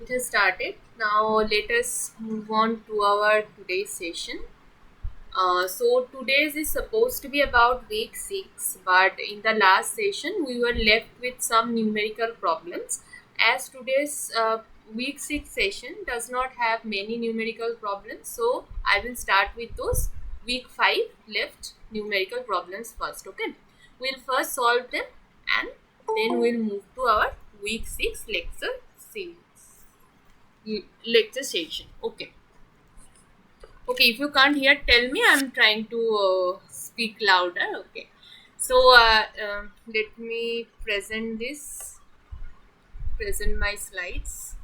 It has started. Now let us move on to our today's session. So today's is supposed to be about week 6, but in the last session we were left with some numerical problems. As today's week 6 session does not have many numerical problems, so I will start with those week 5 left numerical problems first. Okay, we'll first solve them and then we'll move to our week 6 lecture session. Okay, if you can't hear, tell me. I'm trying to speak louder. Okay, so let me present my slides.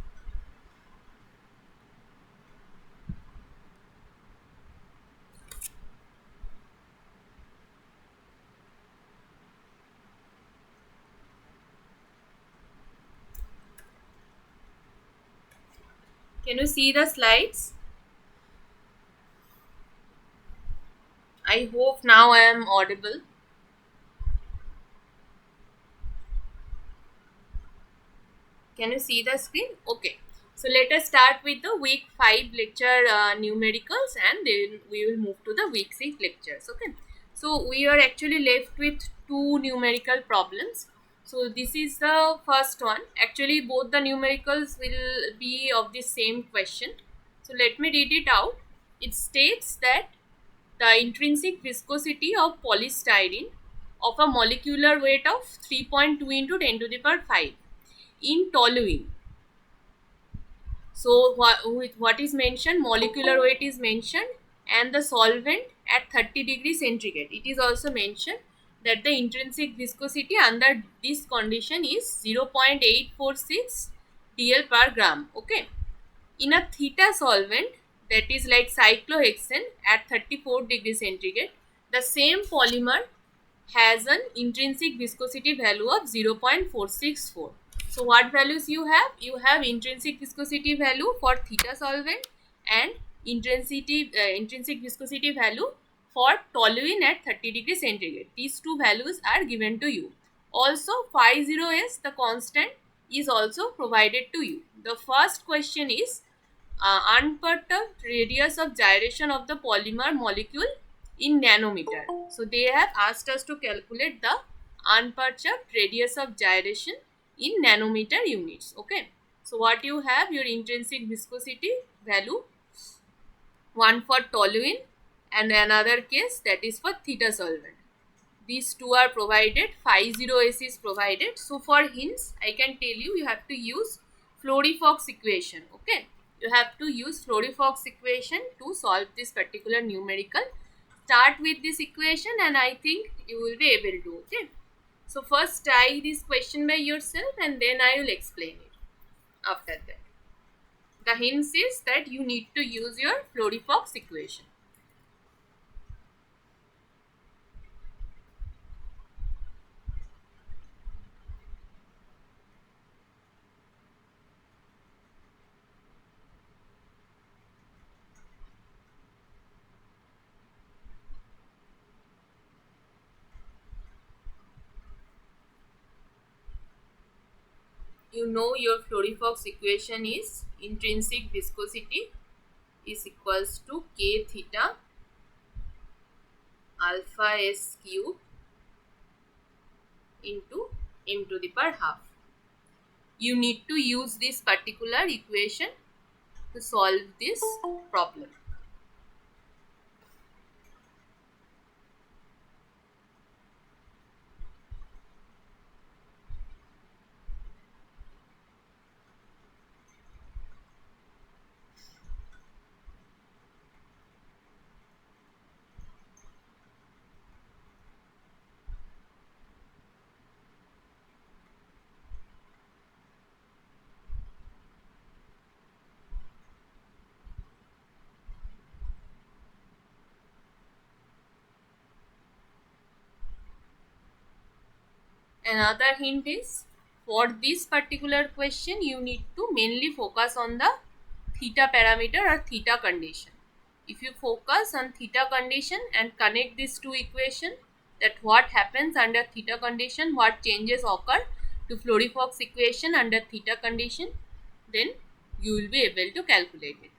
Can you see the slides? I hope now I am audible. Can you see the screen? Okay. So let us start with the week 5 lecture numericals, and then we will move to the week 6 lectures. Okay. So we are actually left with two numerical problems. So this is the first one. Actually both the numericals will be of the same question. So let me read it out. It states that the intrinsic viscosity of polystyrene of a molecular weight of 3.2 into 10 to the power 5 in toluene. So with what is mentioned, molecular weight is mentioned, and the solvent at 30 degrees centigrade. It is also mentioned that the intrinsic viscosity under this condition is 0.846 dl per gram. Okay. In a theta solvent, that is like cyclohexane at 34 degrees centigrade, the same polymer has an intrinsic viscosity value of 0.464. So what values you have? You have intrinsic viscosity value for theta solvent and intrinsic viscosity value for toluene at 30 degrees centigrade. These two values are given to you. Also phi 0s, the constant, is also provided to you. The first question is unperturbed radius of gyration of the polymer molecule in nanometer. So they have asked us to calculate the unperturbed radius of gyration in nanometer units. Okay. So what you have, your intrinsic viscosity value, one for toluene and another case that is for theta solvent. These two are provided, phi 0s is provided. So for hints, I can tell you, you have to use Florey-Fox equation. Okay, you have to use Florey-Fox equation to solve this particular numerical. Start with this equation and I think you will be able to. Okay, so first try this question by yourself and then I will explain it after that. The hints is that you need to use your Florey-Fox equation. You know your Florey-Fox equation is intrinsic viscosity is equals to k theta alpha s cube into m to the power half. You need to use this particular equation to solve this problem. Another hint is, for this particular question you need to mainly focus on the theta parameter or theta condition. If you focus on theta condition and connect these two equations, that what happens under theta condition, what changes occur to Florey-Fox equation under theta condition, then you will be able to calculate it.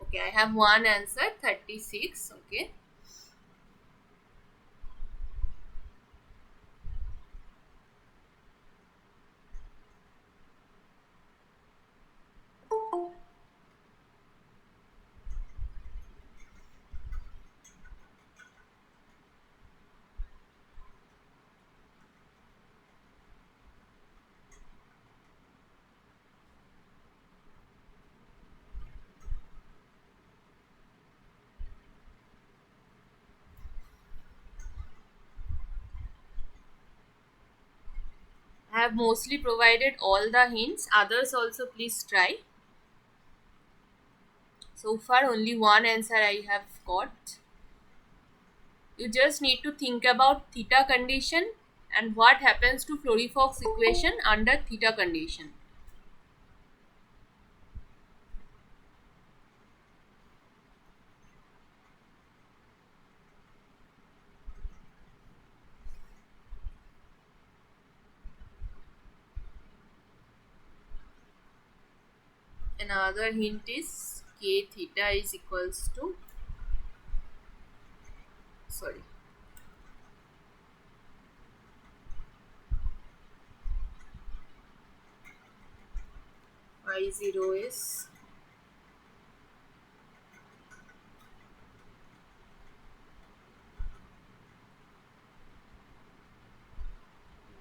Okay, I have one answer, 36. Okay. I have mostly provided all the hints. Others also please try. So far only one answer I have got. You just need to think about theta condition and what happens to Fleury-Fox equation under theta condition. Another hint is k theta is equals to, sorry, y0 is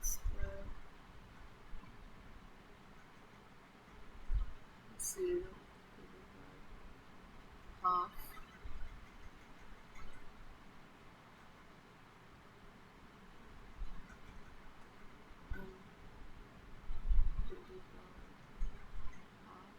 square 0 half to the power half.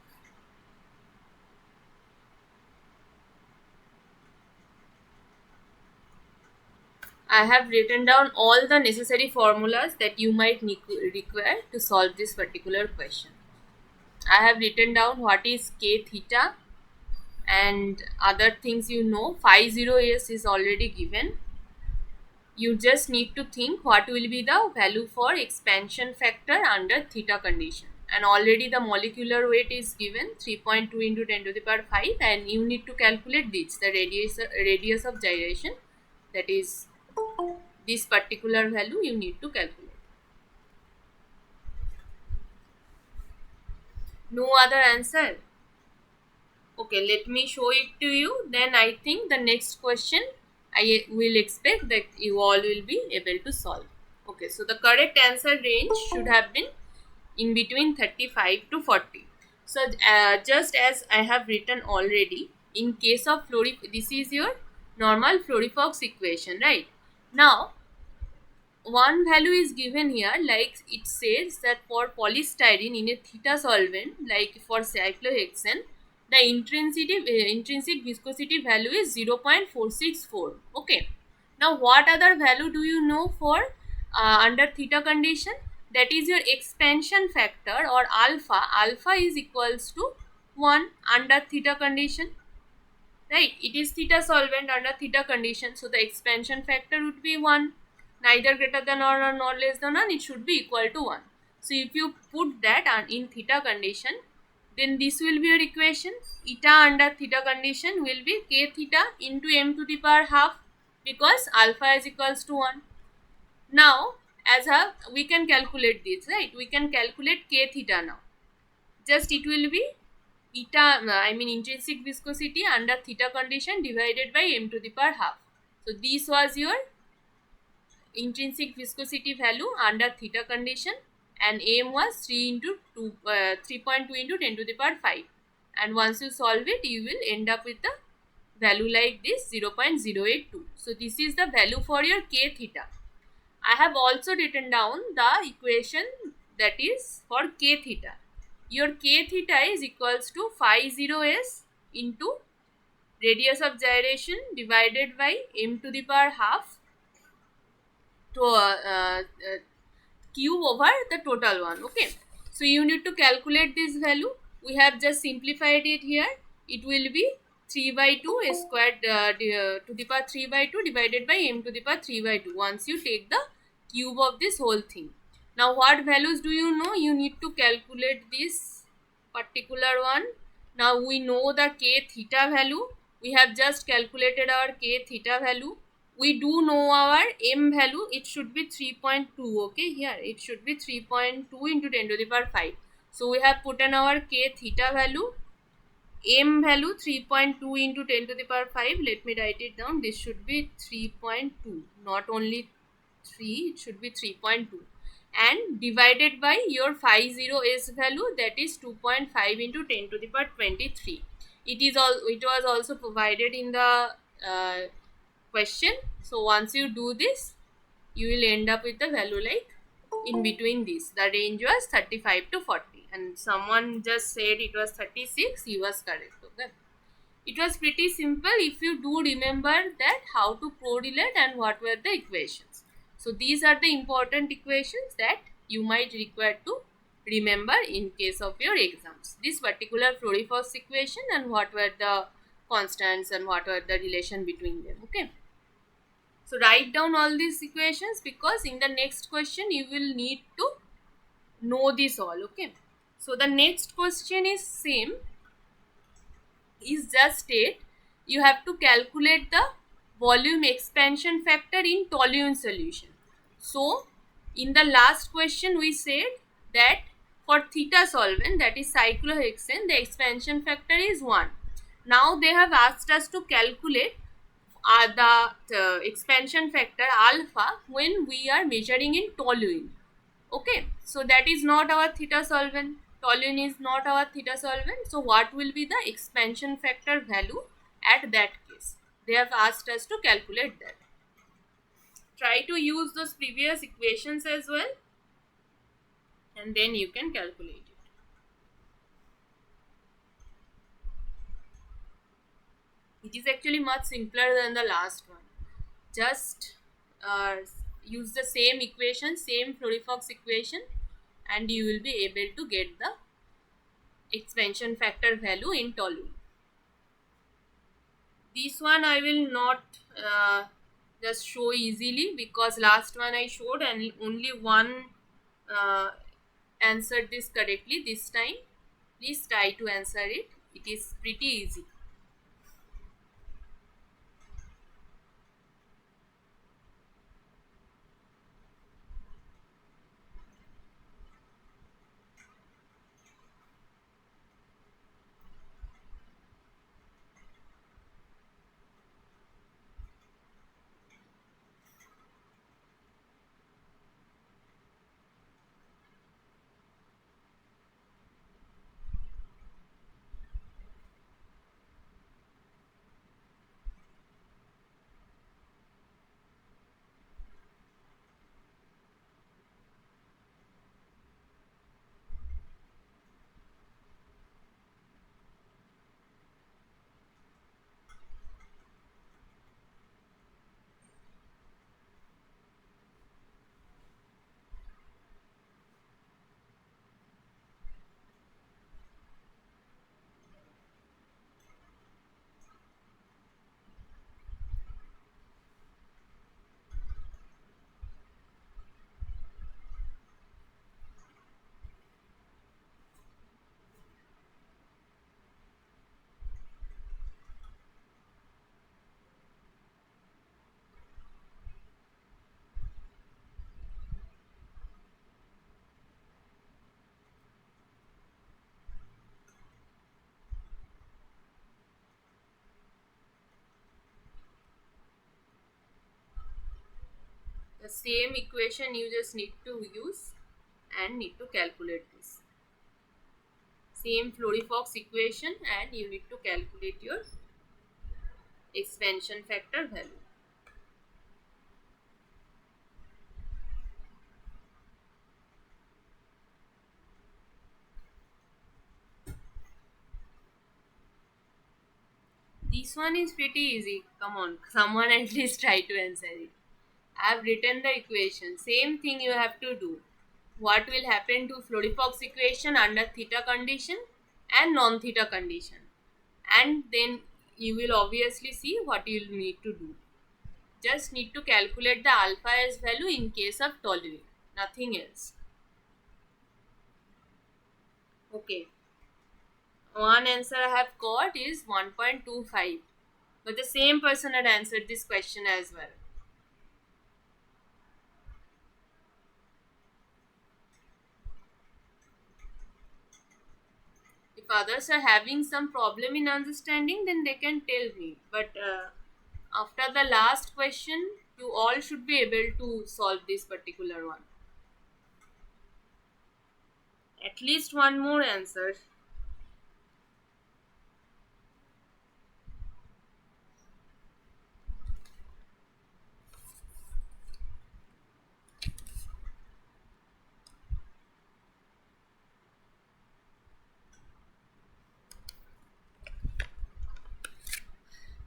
I have written down all the necessary formulas that you might require to solve this particular question. I have written down what is k theta and other things, phi 0s is already given. You just need to think what will be the value for expansion factor under theta condition. And already the molecular weight is given 3.2 into 10 to the power 5, and you need to calculate this, the radius of gyration, that is this particular value you need to calculate. No other answer? Okay, let me show it to you. Then I think the next question I will expect that you all will be able to solve. Okay, so the correct answer range should have been in between 35 to 40. So just as I have written already, in case of this is your normal Fleury-Fox equation, right? Now one value is given here, like it says that for polystyrene in a theta solvent, like for cyclohexane, the intrinsic viscosity value is 0.464. Okay, now what other value do you know for under theta condition? That is your expansion factor, or alpha is equals to 1 under theta condition, right? It is theta solvent under theta condition, so the expansion factor would be 1, neither greater than or not less than 1, it should be equal to 1. So if you put that in theta condition, then this will be your equation. Eta under theta condition will be k theta into m to the power half, because alpha is equals to 1. Now we can calculate this, right? We can calculate k theta now. Just it will be eta, intrinsic viscosity under theta condition divided by m to the power half. So this was your intrinsic viscosity value under theta condition, and m was 3.2 into 10 to the power 5. And once you solve it, you will end up with the value like this, 0.082. So this is the value for your k theta. I have also written down the equation that is for k theta. Your k theta is equals to phi 0s into radius of gyration divided by m to the power half to cube over the total one. Okay, so you need to calculate this value. We have just simplified it here. It will be 3 by 2 squared to the power 3 by 2 divided by m to the power 3 by 2 once you take the cube of this whole thing. Now what values do you know? You need to calculate this particular one. Now we know the k theta value. We have just calculated our k theta value. We do know our m value. It should be 3.2. Okay, here it should be 3.2 into 10 to the power 5. So we have put in our k theta value. M value 3.2 into 10 to the power 5. Let me write it down. This should be 3.2. Not only 3, it should be 3.2. And divided by your 50s value, that is 2.5 into 10 to the power 23. It was also provided in the question. So once you do this, you will end up with the value like in between this. The range was 35 to 40, and someone just said it was 36. He was correct. Okay, it was pretty simple if you do remember that how to correlate and what were the equations. So these are the important equations that you might require to remember in case of your exams. This particular Fleury-Fox equation and what were the constants and what were the relation between them. Okay, so write down all these equations because in the next question you will need to know this all. Okay, so the next question is same, is just state you have to calculate the volume expansion factor in toluene solution. So in the last question we said that for theta solvent, that is cyclohexane, the expansion factor is 1. Now they have asked us to calculate the expansion factor alpha when we are measuring in toluene. Okay, so that is not our theta solvent. Toluene is not our theta solvent. So what will be the expansion factor value at that case? They have asked us to calculate that. Try to use those previous equations as well, and then you can calculate it. It is actually much simpler than the last one. Just use the same equation, same Fleury-Fox equation, and you will be able to get the expansion factor value in toluene. This one I will not just show easily because last one I showed and only one answered this correctly this time. Please try to answer it. It is pretty easy. The same equation you just need to use and need to calculate this. Same Fleury-Fox equation and you need to calculate your expansion factor value. This one is pretty easy. Come on, someone at least try to answer it. I have written the equation. Same thing you have to do. What will happen to Fleury-Fox equation under theta condition and non-theta condition? And then you will obviously see what you will need to do. Just need to calculate the alpha S value in case of toluene, nothing else. Okay, one answer I have got is 1.25, but the same person had answered this question as well. If others are having some problem in understanding, then they can tell me. But after the last question, you all should be able to solve this particular one. At least one more answer.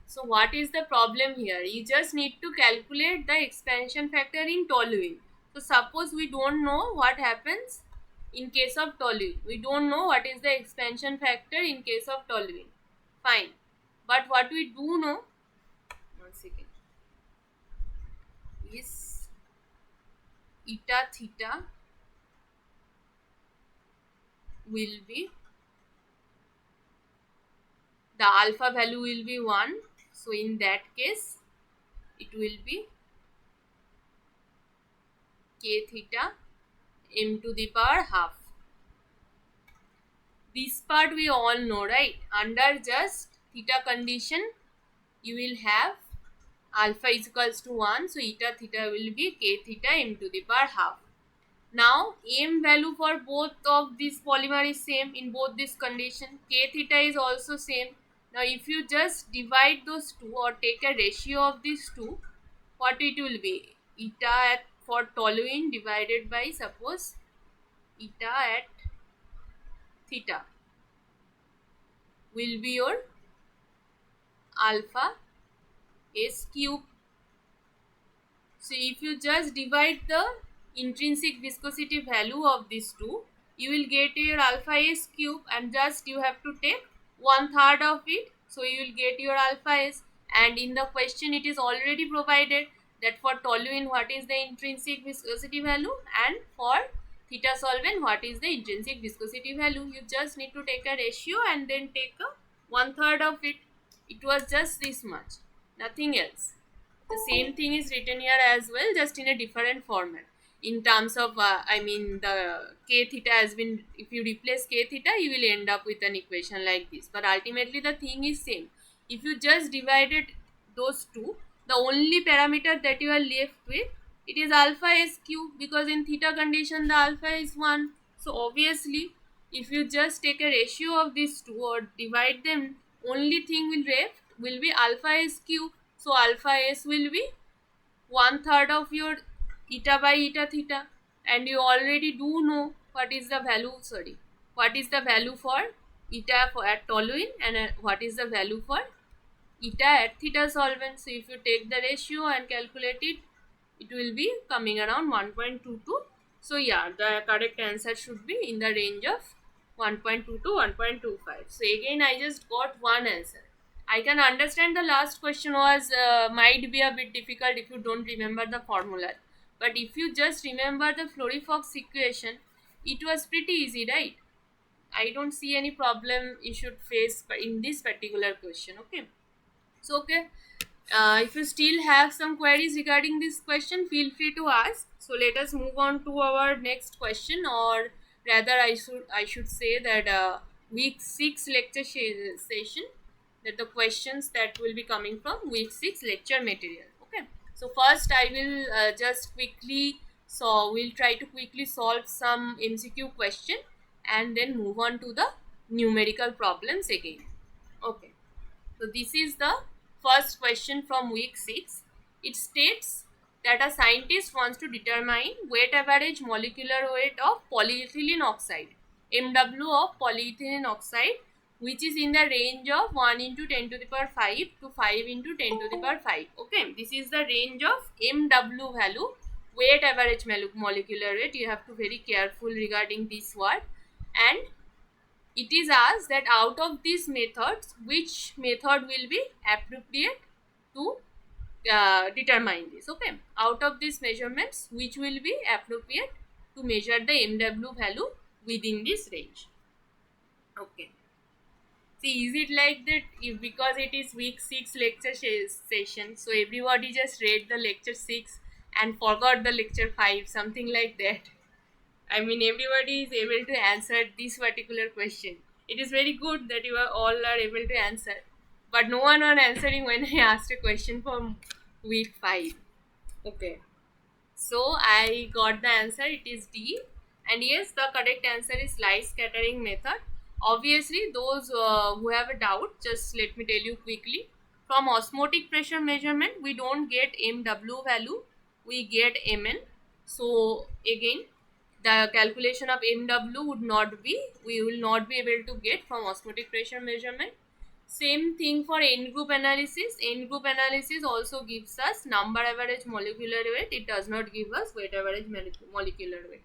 So what is the problem here? You just need to calculate the expansion factor in toluene. So suppose we don't know what happens in case of toluene. We don't know what is the expansion factor in case of toluene. Fine. But what we do know, one second, is eta theta will be, the alpha value will be 1. So in that case, it will be k theta m to the power half. This part we all know, right? Under just theta condition, you will have alpha is equals to 1. So eta theta will be k theta m to the power half. Now m value for both of these polymer is same in both this condition. K theta is also same. Now if you just divide those two or take a ratio of these two, what it will be? Eta at for toluene divided by, suppose, eta at theta will be your alpha S cube. So if you just divide the intrinsic viscosity value of these two, you will get your alpha S cube, and just you have to take 1/3 of it. So you will get your alpha S, and in the question it is already provided that for toluene what is the intrinsic viscosity value, and for theta solvent what is the intrinsic viscosity value. You just need to take a ratio and then take a 1/3 of it. It was just this much, nothing else. The same thing is written here as well, just in a different format. In terms of, the k theta has been, if you replace k theta, you will end up with an equation like this. But ultimately the thing is same. If you just divided those two, the only parameter that you are left with, it is alpha S cube, because in theta condition the alpha is 1. So obviously, if you just take a ratio of these two or divide them, only thing will be alpha S cube. So alpha S will be 1/3 of your eta by eta theta, and you already do know what is the value. What is the value for eta for at toluene, and what is the value for eta at theta solvent. So if you take the ratio and calculate it, it will be coming around 1.22. So yeah, the correct answer should be in the range of 1.2 to 1.25. So again, I just got one answer. I can understand the last question was might be a bit difficult if you don't remember the formula. But if you just remember the Fleury-Fox equation, it was pretty easy, right? I don't see any problem you should face in this particular question. Okay. So okay, if you still have some queries regarding this question, feel free to ask. So let us move on to our next question, or rather I should say that week 6 lecture session, that the questions that will be coming from week 6 lecture material. Okay. So first I will just quickly, so we'll try to quickly solve some MCQ question and then move on to the numerical problems again. Okay. So this is the first question from week 6. It states that a scientist wants to determine weight average molecular weight of polyethylene oxide, MW of polyethylene oxide, which is in the range of 1 into 10 to the power 5 to 5 into 10 to the power 5. Okay, this is the range of MW value, weight average molecular weight. You have to very careful regarding this word. And it is asked that out of these methods, which method will be appropriate to determine this. Okay, out of these measurements, which will be appropriate to measure the MW value within this range. Okay. See, is it like that if, because it is week 6 lecture session, so everybody just read the lecture 6 and forgot the lecture 5, something like that? I mean, everybody is able to answer this particular question. It is very good that you are all are able to answer, but no one was answering when I asked a question from week 5. Okay. So I got the answer, it is D. And yes, the correct answer is light scattering method. Obviously, those who have a doubt, just let me tell you quickly. From osmotic pressure measurement, we don't get MW value, we get Mn. So again, the calculation of MW would not be, we will not be able to get from osmotic pressure measurement. Same thing for N group analysis. N group analysis also gives us number average molecular weight. It does not give us weight average molecular weight.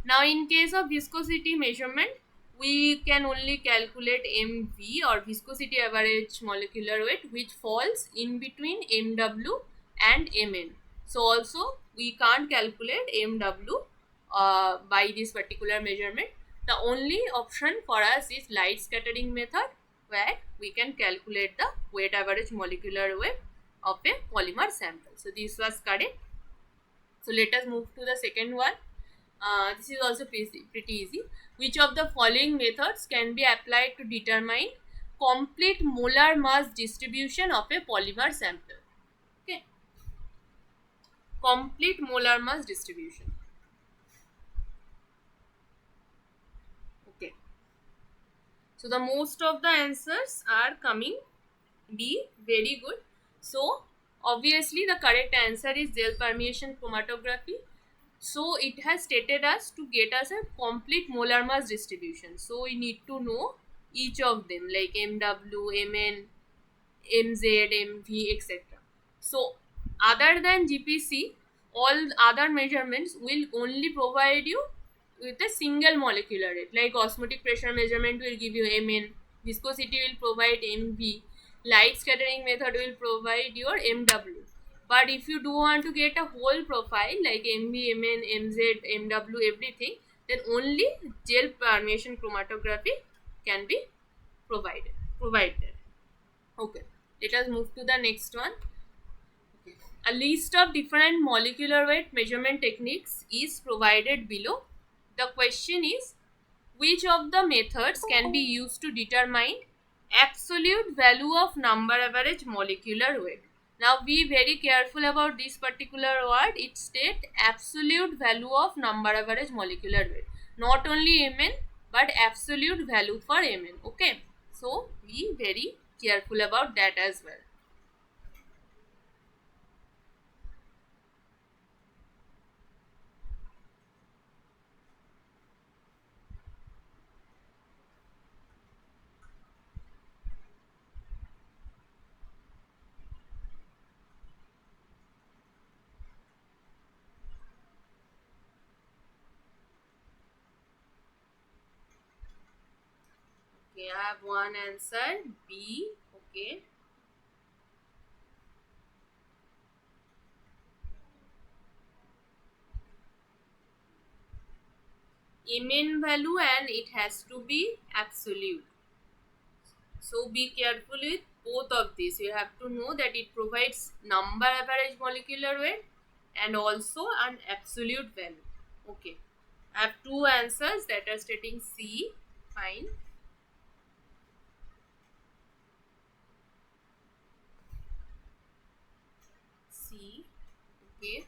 Now, in case of viscosity measurement, we can only calculate MV or viscosity average molecular weight, which falls in between MW and Mn. So, also we can't calculate MW by this particular measurement. The only option for us is light scattering method, where we can calculate the weight average molecular weight of a polymer sample. So, this was correct. So, let us move to the second one. This is also pretty easy. Which of the following methods can be applied to determine complete molar mass distribution of a polymer sample? Okay, complete molar mass distribution. Okay, so the most of the answers are coming B. Very good. So obviously the correct answer is gel permeation chromatography. So it has stated us to get us a complete molar mass distribution. So we need to know each of them like MW, MN, MZ, MV, etc. So other than GPC, all other measurements will only provide you with a single molecular rate. Like osmotic pressure measurement will give you Mn, viscosity will provide Mv, light scattering method will provide your Mw. But if you do want to get a whole profile like Mv, Mn, Mz, Mw, everything, then only gel permeation chromatography can be provided. Okay, let us move to the next one. A list of different molecular weight measurement techniques is provided below. The question is, which of the methods can be used to determine absolute value of number average molecular weight? Now be very careful about this particular word. It states absolute value of number average molecular weight. Not only Mn, but absolute value for Mn. Okay. So be very careful about that as well. Okay, I have one answer B. Okay. Mn value and it has to be absolute. So be careful with both of these. You have to know that it provides number average molecular weight and also an absolute value. Okay. I have two answers that are stating C. Fine. C. Okay.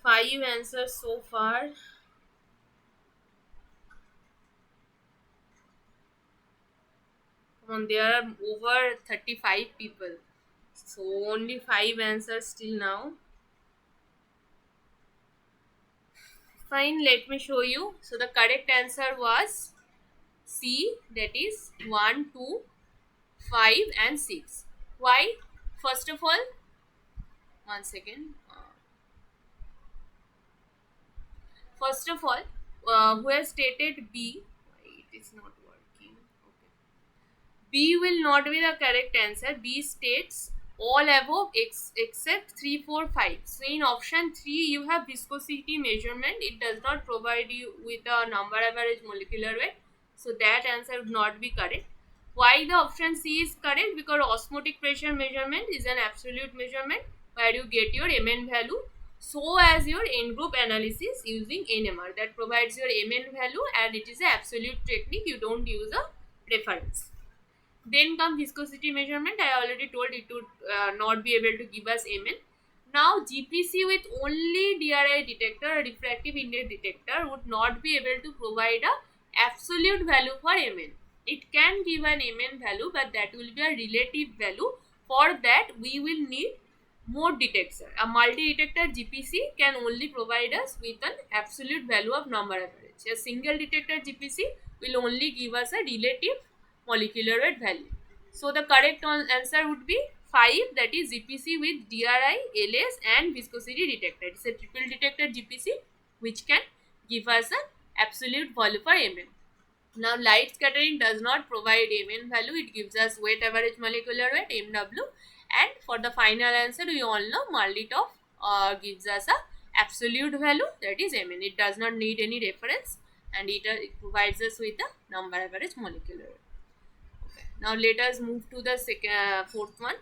Five answers so far. And there are over 35 people. So only 5 answers till now. Fine, let me show you. So the correct answer was C, that is 1, 2, 5 and 6. Why? First of all, one second. First of all, who has stated B? It is not working. Okay. B will not be the correct answer. B states all above except 3, 4, 5. So in option 3, you have viscosity measurement. It does not provide you with a number average molecular weight. So that answer would not be correct. Why the option C is correct? Because osmotic pressure measurement is an absolute measurement where you get your Mn value. So as your N group analysis using NMR, that provides your Mn value and it is an absolute technique. You don't use a reference. Then come viscosity measurement. I already told it would not be able to give us Mn. Now GPC with only DRI detector or refractive index detector would not be able to provide a absolute value for Mn. It can give an Mn value, but that will be a relative value. For that we will need more detector. A multi-detector GPC can only provide us with an absolute value of number average. A single detector GPC will only give us a relative molecular weight value. So the correct answer would be 5, that is GPC with DRI, LS and viscosity detector. It's a triple detector GPC which can give us an absolute value for Mn. Now light scattering does not provide Mn value, it gives us weight average molecular weight MW, and for the final answer we all know Marlitov gives us a absolute value, that is Mn. It does not need any reference and it provides us with a number average molecular weight. Okay. Now let us move to the fourth one.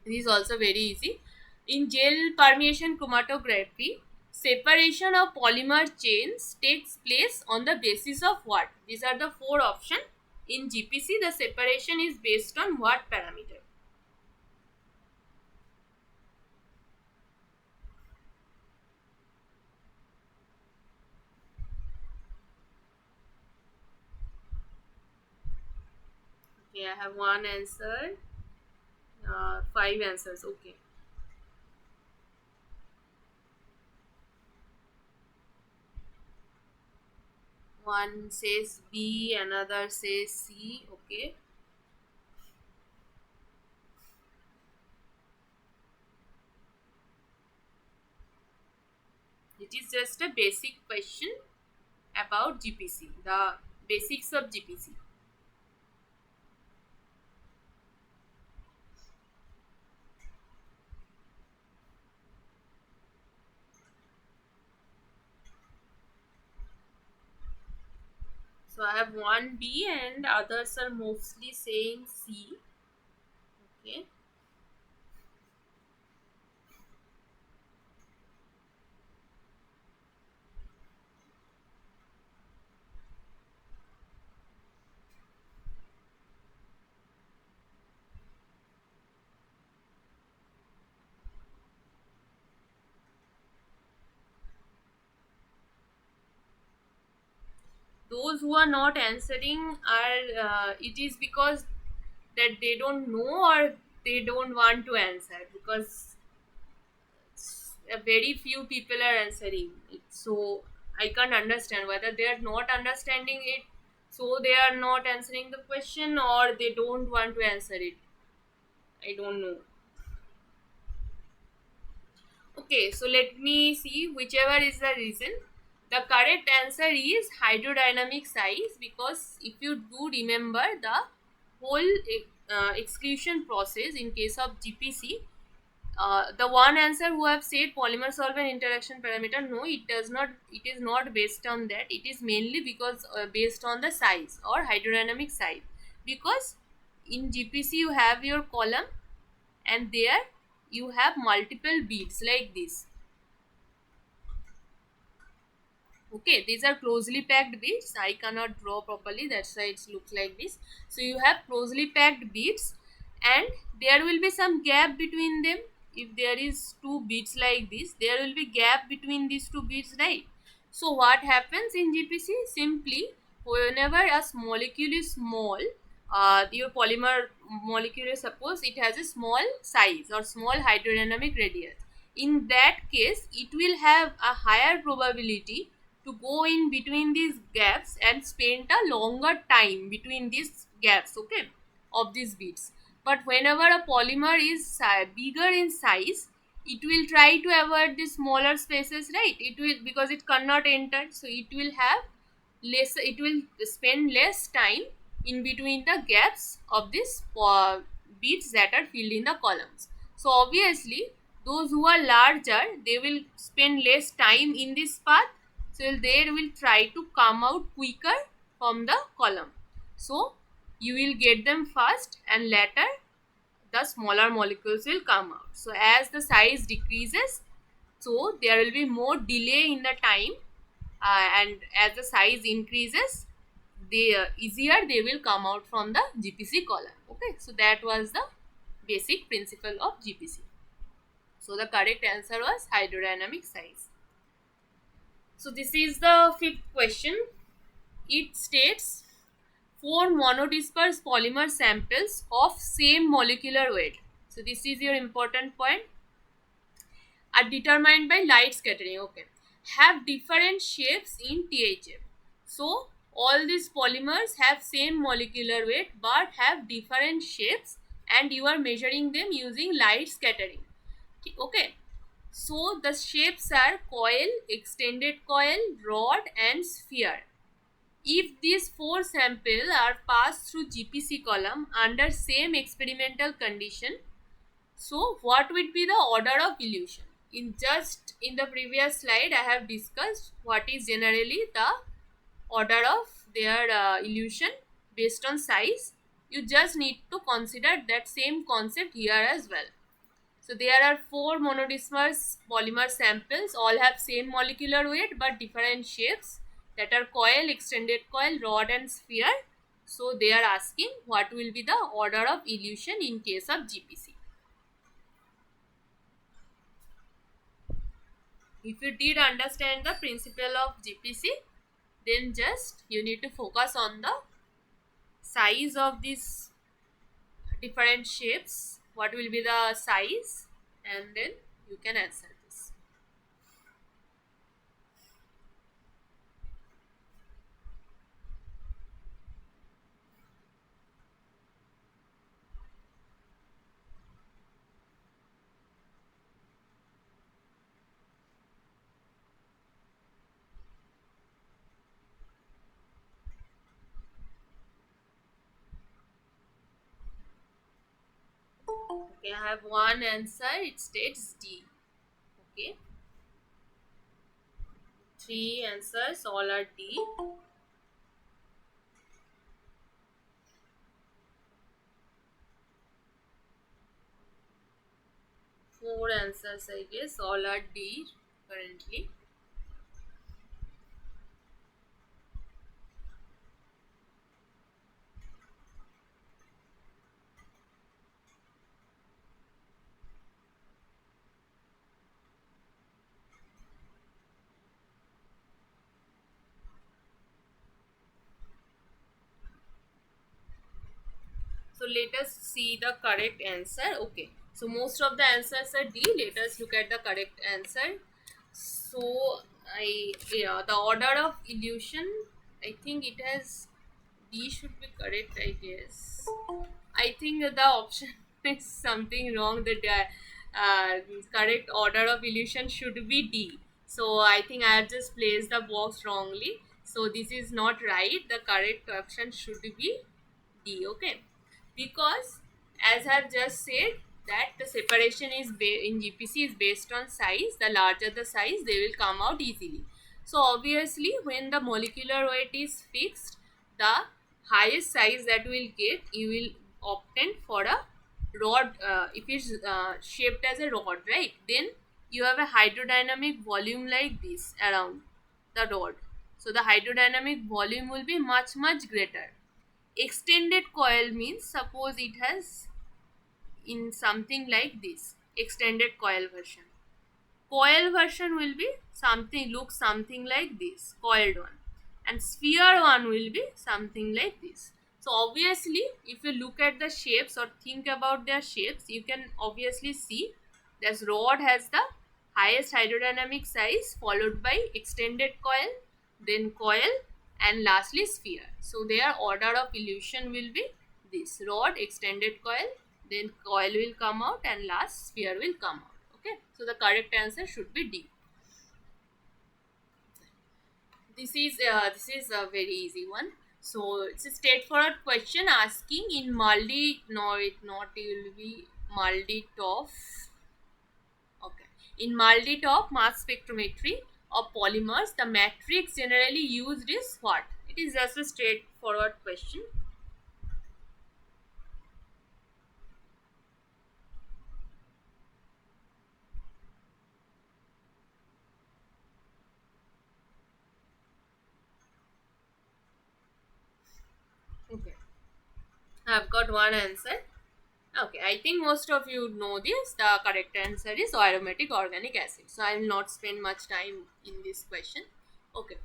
This is also very easy. In gel permeation chromatography, separation of polymer chains takes place on the basis of what? These are the four options. In GPC, the separation is based on what parameter? Okay, I have one answer, five answers. Okay. One says B, another says C. Okay. It is just a basic question about GPC, the basics of GPC. So I have one B and others are mostly saying C. Okay. Those who are not answering are it is because that they don't know or they don't want to answer, because very few people are answering it. So I can't understand whether they are not understanding it, so they are not answering the question, or they don't want to answer it. I don't know. Okay, so let me see whichever is the reason. The correct answer is hydrodynamic size, because if you do remember the whole exclusion process in case of GPC, the one answer who have said polymer solvent interaction parameter, no, it does not. It is not based on that. It is mainly because based on the size or hydrodynamic size, because in GPC you have your column and there you have multiple beads like this. Okay, these are closely packed beads. I cannot draw properly, that's why it looks like this. So you have closely packed beads and there will be some gap between them. If there is two beads like this, there will be gap between these two beads, right? So what happens in GPC? Simply, whenever a molecule is small, your polymer molecule, suppose it has a small size or small hydrodynamic radius. In that case, it will have a higher probability to go in between these gaps and spend a longer time between these gaps, okay, of these beads. But whenever a polymer is bigger in size, it will try to avoid the smaller spaces, right? It will, because it cannot enter, so it will have less, it will spend less time in between the gaps of these beads that are filled in the columns. So obviously those who are larger, they will spend less time in this path, so they will try to come out quicker from the column. So you will get them first and later the smaller molecules will come out. So as the size decreases, so there will be more delay in the time, and as the size increases, the easier they will come out from the GPC column. Okay, so that was the basic principle of GPC. So the correct answer was hydrodynamic size. So this is the fifth question. It states 4 monodisperse polymer samples of same molecular weight. So this is your important point. Are determined by light scattering, okay, have different shapes in THF. So all these polymers have same molecular weight but have different shapes, and you are measuring them using light scattering, okay. So the shapes are coil, extended coil, rod and sphere. If these 4 samples are passed through GPC column under same experimental condition, so what would be the order of elution? In the previous slide, I have discussed what is generally the order of their elution based on size. You just need to consider that same concept here as well. So there are 4 monodisperse polymer samples, all have same molecular weight but different shapes, that are coil, extended coil, rod and sphere. So they are asking what will be the order of elution in case of GPC. If you did understand the principle of GPC, then just you need to focus on the size of these different shapes, what will be the size, and then you can answer this. Okay, I have one answer, it states D. Okay, 3 answers, all are D. 4 answers, I guess, all are D currently. So let us see the correct answer. Okay, so most of the answers are D. Let us look at the correct answer. So yeah, the order of elution, I think it has D should be correct, I guess. I think the option is something wrong. The correct order of elution should be D. So I think I have just placed the box wrongly. So this is not right. The correct option should be D. Okay, because as I have just said that the separation is in GPC is based on size. The larger the size, they will come out easily. So obviously when the molecular weight is fixed, the highest size that will get, you will obtain for a rod. If it's shaped as a rod, right, then you have a hydrodynamic volume like this around the rod. So the hydrodynamic volume will be much greater. Extended coil means, suppose it has in something like this, extended coil version. Coil version will be something, look something like this, coiled one, and sphere one will be something like this. So obviously, if you look at the shapes or think about their shapes, you can obviously see this rod has the highest hydrodynamic size, followed by extended coil, then coil, and lastly sphere. So their order of illusion will be this: rod, extended coil, then coil will come out, and last sphere will come out. Okay, so the correct answer should be D. This is a very easy one. So it's a straightforward question asking in multi, no, it not, it will be multi top. Okay, in multi top mass spectrometry of polymers, the matrix generally used is what? It is just a straightforward question. Okay, I've got one answer. Okay, I think most of you know this. The correct answer is aromatic organic acid. So I will not spend much time in this question. Okay,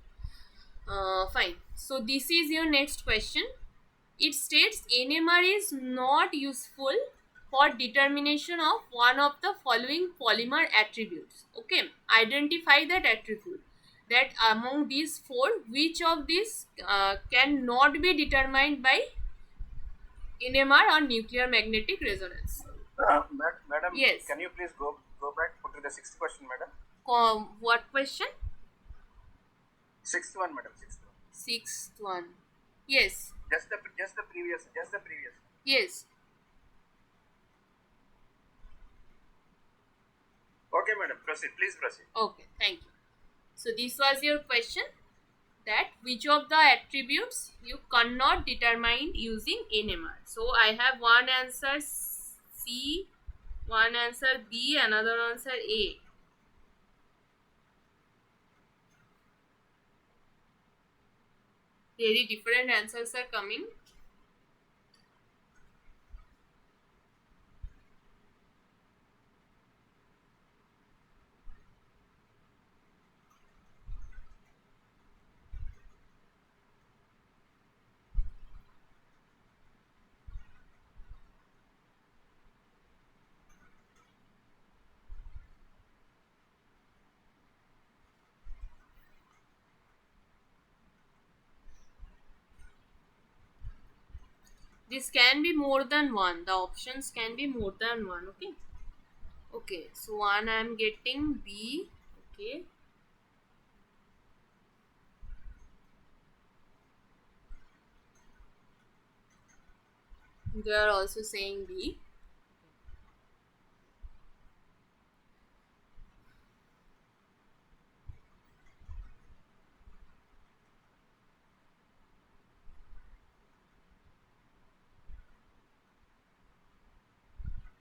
fine. So this is your next question. It states NMR is not useful for determination of one of the following polymer attributes. Okay, identify that attribute. That among these four, which of these cannot be determined by NMR or nuclear magnetic resonance? Madam, Yes. can you please go back to the sixth question, madam? What question? Sixth one, madam. Sixth one. Sixth one. Yes. Just the previous. Yes. Okay, madam. Proceed. Please proceed. Okay. Thank you. So this was your question, that which of the attributes you cannot determine using NMR. So I have one answer C, one answer B, another answer A. Very different answers are coming. This can be more than one. The options can be more than one. Okay. Okay. So one I am getting B. Okay. They are also saying B.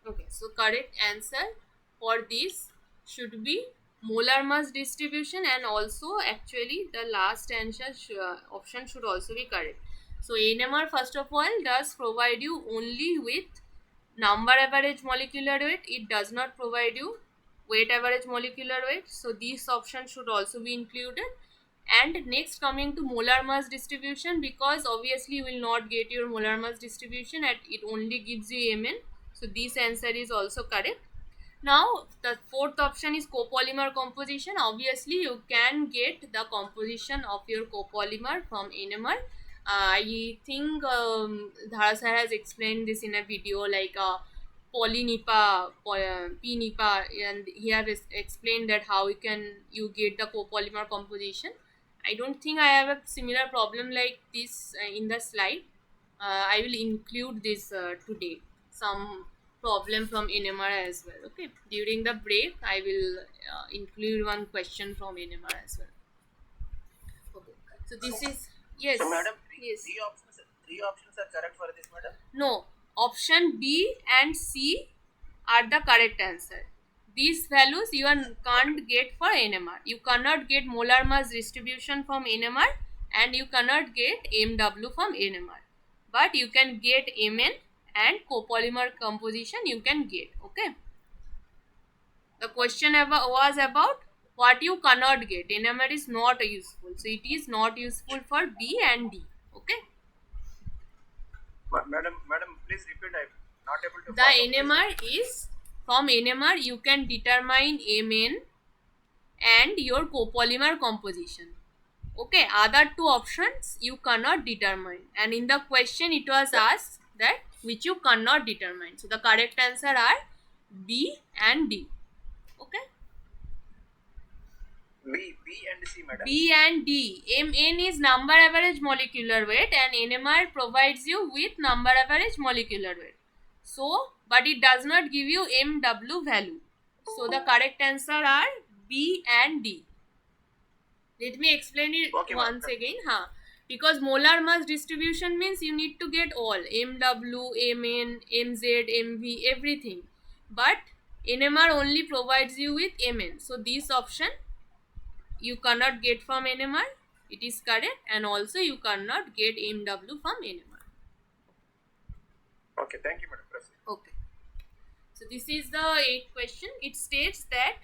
Okay, so correct answer for this should be molar mass distribution, and also actually the last answer option should also be correct. So NMR first of all does provide you only with number average molecular weight. It does not provide you weight average molecular weight. So this option should also be included. And next, coming to molar mass distribution, because obviously you will not get your molar mass distribution, and it only gives you Mn. So this answer is also correct. Now the fourth option is copolymer composition. Obviously you can get the composition of your copolymer from NMR. I think Dhara sir has explained this in a video, like polynipa, pnipa, and he has explained that how you get the copolymer composition. I don't think I have a similar problem like this in the slide. I will include this today. Some problem from NMR as well. Okay. During the break, I will include one question from NMR as well. Okay. So this is, yes. So, madam, Yes. three options are correct for this, madam. No. Option B and C are the correct answer. These values you can't get for NMR. You cannot get molar mass distribution from NMR, and you cannot get MW from NMR. But you can get Mn, and copolymer composition you can get. Okay. The question was about what you cannot get. NMR is not useful. So it is not useful for B and D. Okay. Madam, please repeat. I'm not able to The follow. Please NMR repeat. is, from NMR you can determine Mn and your copolymer composition. Okay, other two options you cannot determine, and in the question it was asked that which you cannot determine. So the correct answer are B and D. Okay, B and C, madam. B and D. Mn is number average molecular weight and NMR provides you with number average molecular weight. So, but it does not give you MW value. So the correct answer are B and D. Let me explain it Okay, madam. once again. Because molar mass distribution means you need to get all MW, Mn, Mz, Mv, everything. But NMR only provides you with Mn. So this option you cannot get from NMR. It is correct, and also you cannot get MW from NMR. Okay, thank you, madam. Proceed. Okay. So this is the 8th question. It states that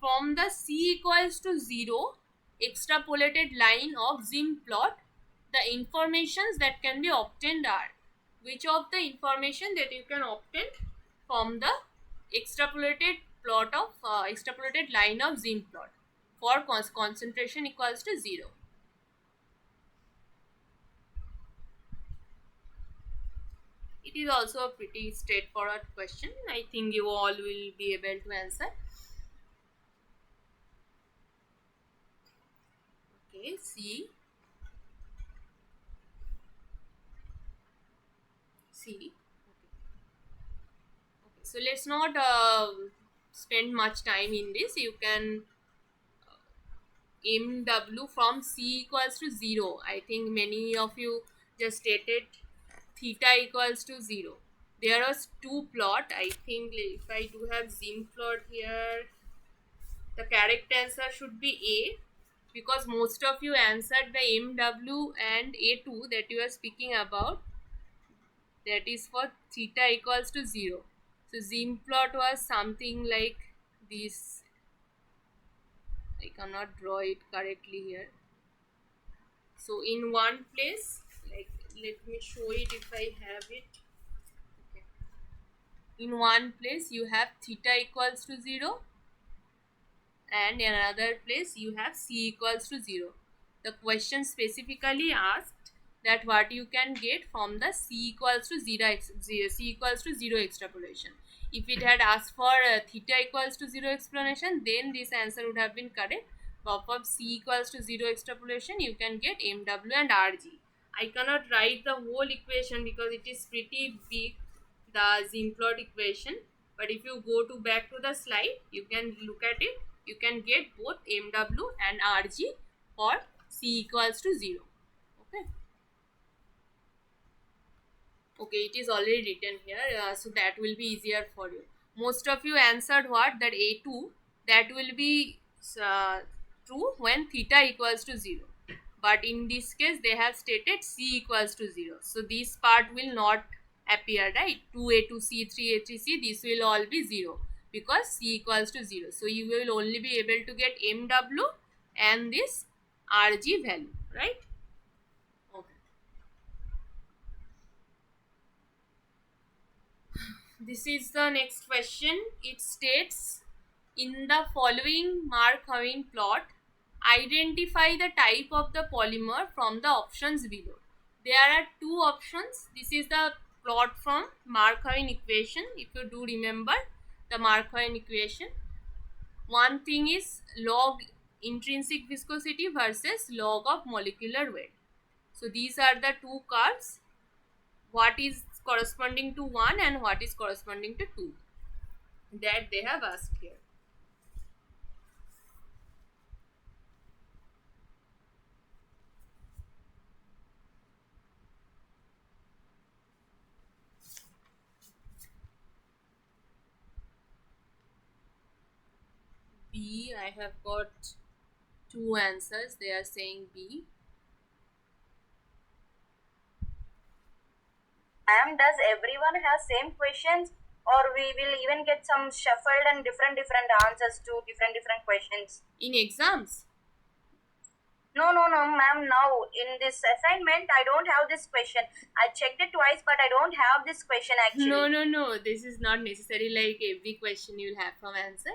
from the C equals to 0 extrapolated line of Zim plot, the informations that can be obtained are, which of the information that you can obtain from the extrapolated plot of extrapolated line of Zim plot for concentration equals to 0. It is also a pretty straightforward question. I think you all will be able to answer. Okay, C. Okay, so let's not spend much time in this. You can MW from C equals to 0. I think many of you just stated theta equals to 0. There was two plot. I think if I do have Zim plot here, the correct answer should be A, because most of you answered the MW and A2 that you are speaking about, that is for theta equals to 0. So Zim plot was something like this. I cannot draw it correctly here. So in one place, like, let me show it if I have it. Okay. In one place you have theta equals to 0, and in another place you have C equals to 0. The question specifically asked that what you can get from the C equals to 0, C equals to 0 extrapolation. If it had asked for theta equals to 0 explanation, then this answer would have been correct. But for C equals to 0 extrapolation, you can get MW and RG. I cannot write the whole equation because it is pretty big, the Zim plot equation. But if you go to back to the slide, you can look at it. You can get both MW and RG for C equals to 0. Okay. Okay, it is already written here, so that will be easier for you. Most of you answered what, that A2, that will be true when theta equals to 0. But in this case, they have stated C equals to 0. So this part will not appear, right? 2A2, C3, A3C, this will all be 0 because C equals to 0. So you will only be able to get MW and this RG value, right? Okay. This is the next question. It states, in the following Markov plot, identify the type of the polymer from the options below. There are two options. This is the plot from Markov equation. If you do remember the Markov equation, one thing is log intrinsic viscosity versus log of molecular weight. So these are the two curves. What is corresponding to 1 and what is corresponding to 2, that they have asked here. B, I have got two answers. They are saying B. Does everyone have same questions, or we will even get some shuffled and different answers to different questions? In exams, No, ma'am. Now in this assignment, I don't have this question. I checked it twice, but I don't have this question No, actually. no, no. This is not necessary. Like every question you'll have from answer.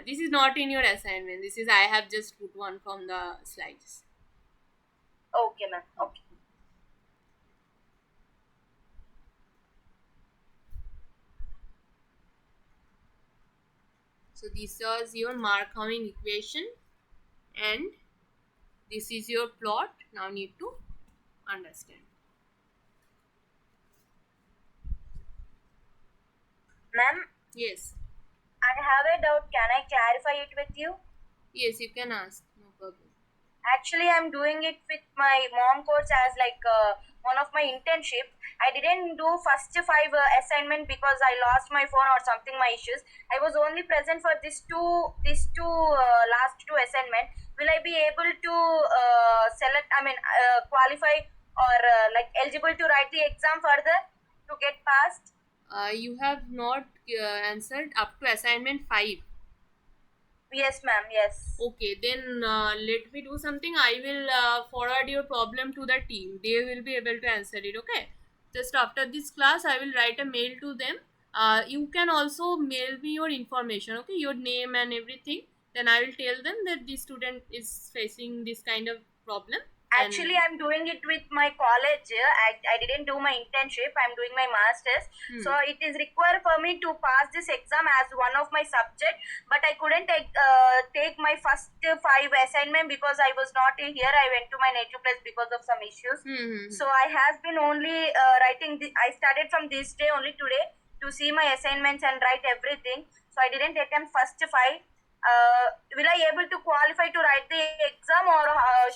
This is not in your assignment. This is I have just put one from the slides. Okay, ma'am. Okay. So this was your Markov equation, and this is your plot. Now need to understand. Ma'am, Yes, I have a doubt. Can I clarify it with you? yes, you can ask. No problem. Actually, I'm doing it with my mom course as like one of my internship. I didn't do first five assignment because I lost my phone or something. My issues. I was only present for these two last two assignment. Will I be able to select? I mean, qualify or like eligible to write the exam further to get passed? You have not answered up to assignment 5. Yes, ma'am. Yes. Okay, then let me do something. I will forward your problem to the team. They will be able to answer it. Okay. Just after this class, I will write a mail to them. You can also mail me your information. Okay, your name and everything. Then I will tell them that the student is facing this kind of problem. Actually, And I'm doing it with my college. I didn't do my internship. I'm doing my master's. So it is required for me to pass this exam as one of my subject. But I couldn't take my first five assignment because I was not here. I went to my native place because of some issues. So I have been only writing. I started from this day only today to see my assignments and write everything. So I didn't attempt first five. Will I able to qualify to write the exam, or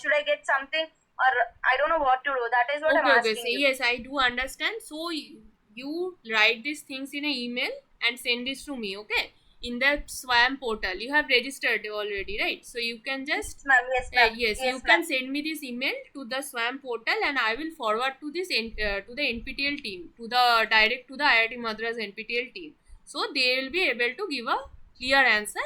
should I get something, or I don't know what to do? That is what I'm okay, okay. So asking you. yes, I do understand. So you write these things in an email and send this to me. Okay, in the SWAM portal, you have registered already, right? So you can just Yes, ma'am. Yes, ma'am. yes, you Yes, can ma'am. send me this email to the SWAM portal, and I will forward to this to the NPTEL team, to the direct to the IIT Madras NPTEL team. So they will be able to give a clear answer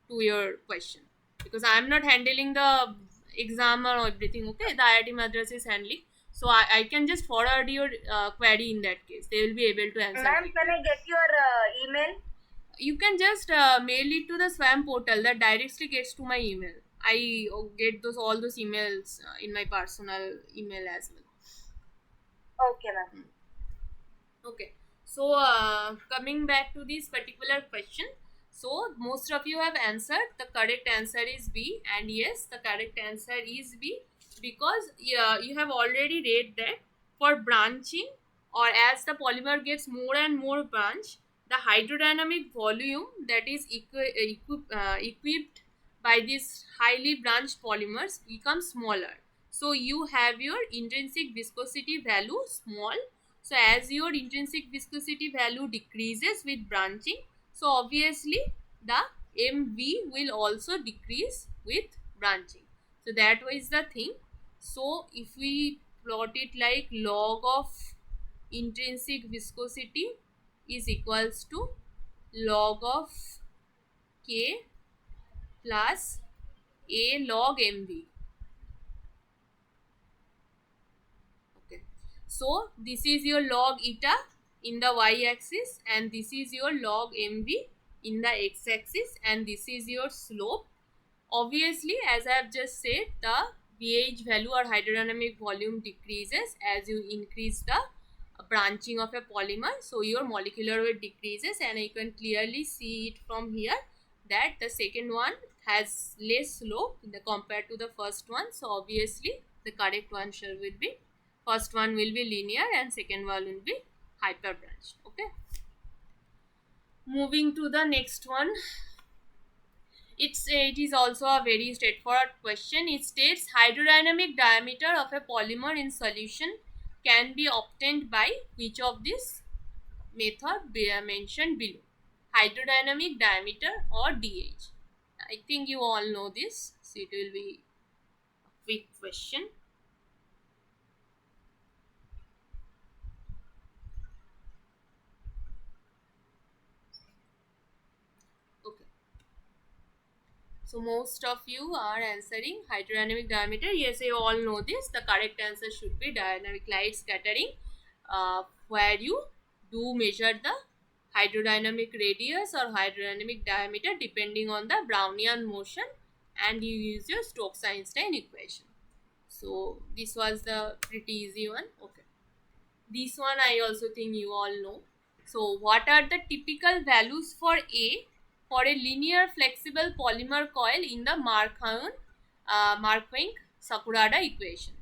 to your question, because I am not handling the exam or everything. Okay, the IIT Madras is handling. So I can just forward your query in that case. They will be able to answer Ma'am, can quickly. I get your email? You can just mail it to the SWAM portal that directly gets to my email. I get those all those emails in my personal email as well. Okay, ma'am. Okay, so coming back to this particular question, so most of you have answered. The correct answer is B, and yes, the correct answer is B, because you have already read that for branching, or as the polymer gets more and more branch, the hydrodynamic volume that is equipped by these highly branched polymers becomes smaller. So you have your intrinsic viscosity value small. So as your intrinsic viscosity value decreases with branching, so obviously the MV will also decrease with branching. So that was the thing. So if we plot it like log of intrinsic viscosity is equals to log of K plus A log MV. Okay. So this is your log eta in the y-axis, and this is your log mv in the x-axis, and this is your slope. Obviously, as I have just said, the VH value or hydrodynamic volume decreases as you increase the branching of a polymer. So your molecular weight decreases, and you can clearly see it from here that the second one has less slope compared to the first one. So obviously the correct answer will be first one will be linear and second one will be hyper branched. Okay, moving to the next one. It is also a very straightforward question. It states hydrodynamic diameter of a polymer in solution can be obtained by which of this method mentioned below? Hydrodynamic diameter or DH. I think you all know this, so it will be a quick question. Okay. So most of you are answering hydrodynamic diameter. Yes, you all know this. The correct answer should be dynamic light scattering, where you do measure the hydrodynamic radius or hydrodynamic diameter depending on the Brownian motion, and you use your Stokes-Einstein equation. So this was the pretty easy one. Okay. This one I also think you all know. So what are the typical values for A for a linear flexible polymer coil in the Markowing-Sakurada equation?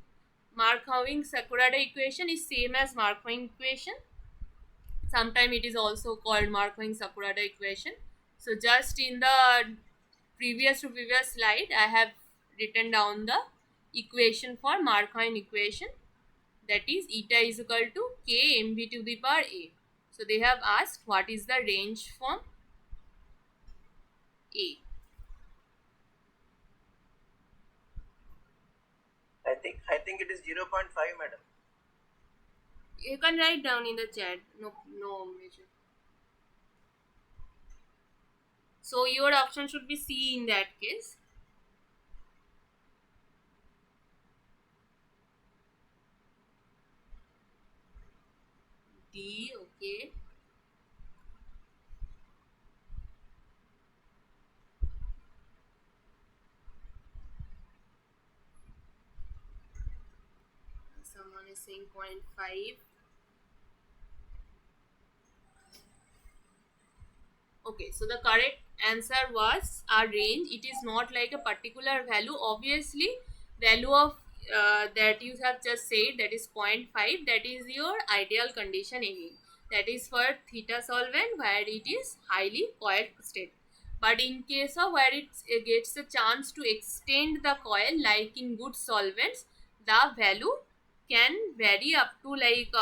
Markowing-Sakurada equation is same as Markowing equation. Sometimes it is also called Markowing-Sakurada equation. So just in the previous to previous slide, I have written down the equation for Markowing equation, that is eta is equal to k mv to the power a. So they have asked what is the range from A. I think it is 0.5, madam. You can write down in the chat. No measure. So your option should be C in that case. D, okay. Someone is saying 0.5. Okay, so the correct answer was a range. It is not like a particular value. Obviously, value of that you have just said, that is 0.5, that is your ideal condition again. That is for theta solvent where it is highly coiled state. But in case of where it gets a chance to extend the coil, like in good solvents, the value can vary up to like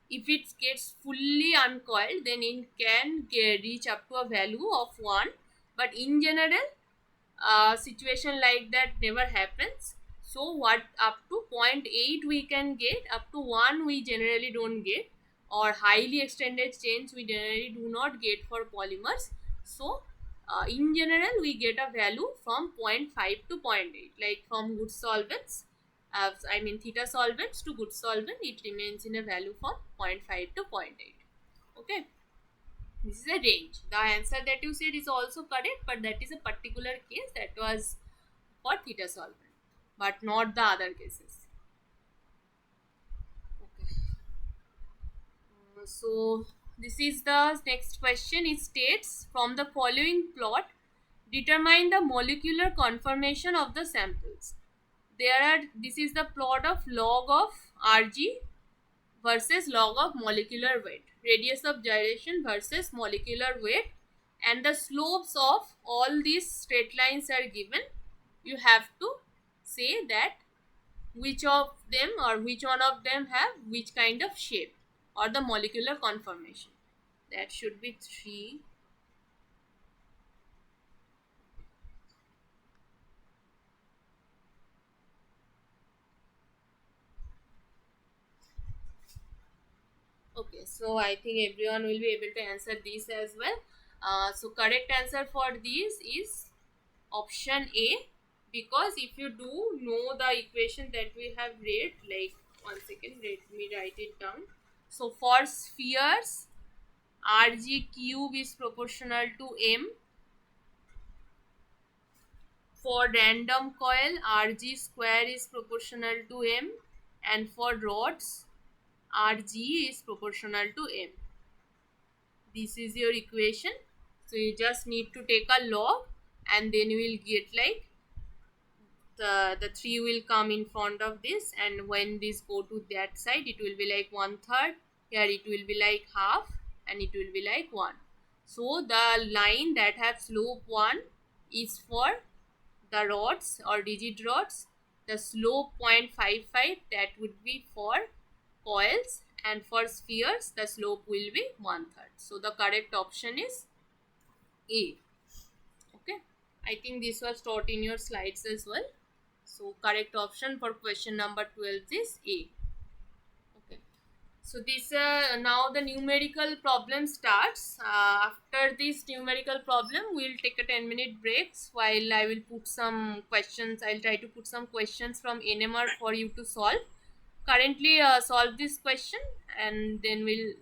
if it gets fully uncoiled, then it can reach up to a value of 1. But in general, situation like that never happens. So what, up to 0.8 we can get, up to 1 we generally don't get, or highly extended chains we generally do not get for polymers. So in general we get a value from 0.5 to 0.8, like from good solvents, I mean theta solvents to good solvent, it remains in a value from 0.5 to 0.8. Okay, this is a range. The answer that you said is also correct, but that is a particular case, that was for theta solvent, but not the other cases. Okay. So this is the next question. It states, from the following plot, determine the molecular conformation of the samples. This is the plot of log of Rg versus log of molecular weight, radius of gyration versus molecular weight, and the slopes of all these straight lines are given. You have to say that which of them or which one of them have which kind of shape or the molecular conformation. That should be 3. Okay, so I think everyone will be able to answer this as well. So correct answer for this is option A, because if you do know the equation that we have read, like, one second, let me write it down. So for spheres, Rg cube is proportional to M. For random coil, Rg square is proportional to M, and for rods, Rg is proportional to M. This is your equation. So you just need to take a log, and then you will get like the 3 will come in front of this, and when this go to that side, it will be like 1/3. Here it will be like half, and it will be like 1. So the line that has slope 1 is for the rods or rigid rods. The slope 0.55, that would be for coils, and for spheres the slope will be 1/3. So the correct option is A. Okay, I think this was taught in your slides as well. So correct option for question number 12 is A. Okay, So this now the numerical problem starts. After this numerical problem, we'll take a 10-minute breaks while I will put some questions. I'll try to put some questions from NMR for you to solve. Currently, solve this question and then we'll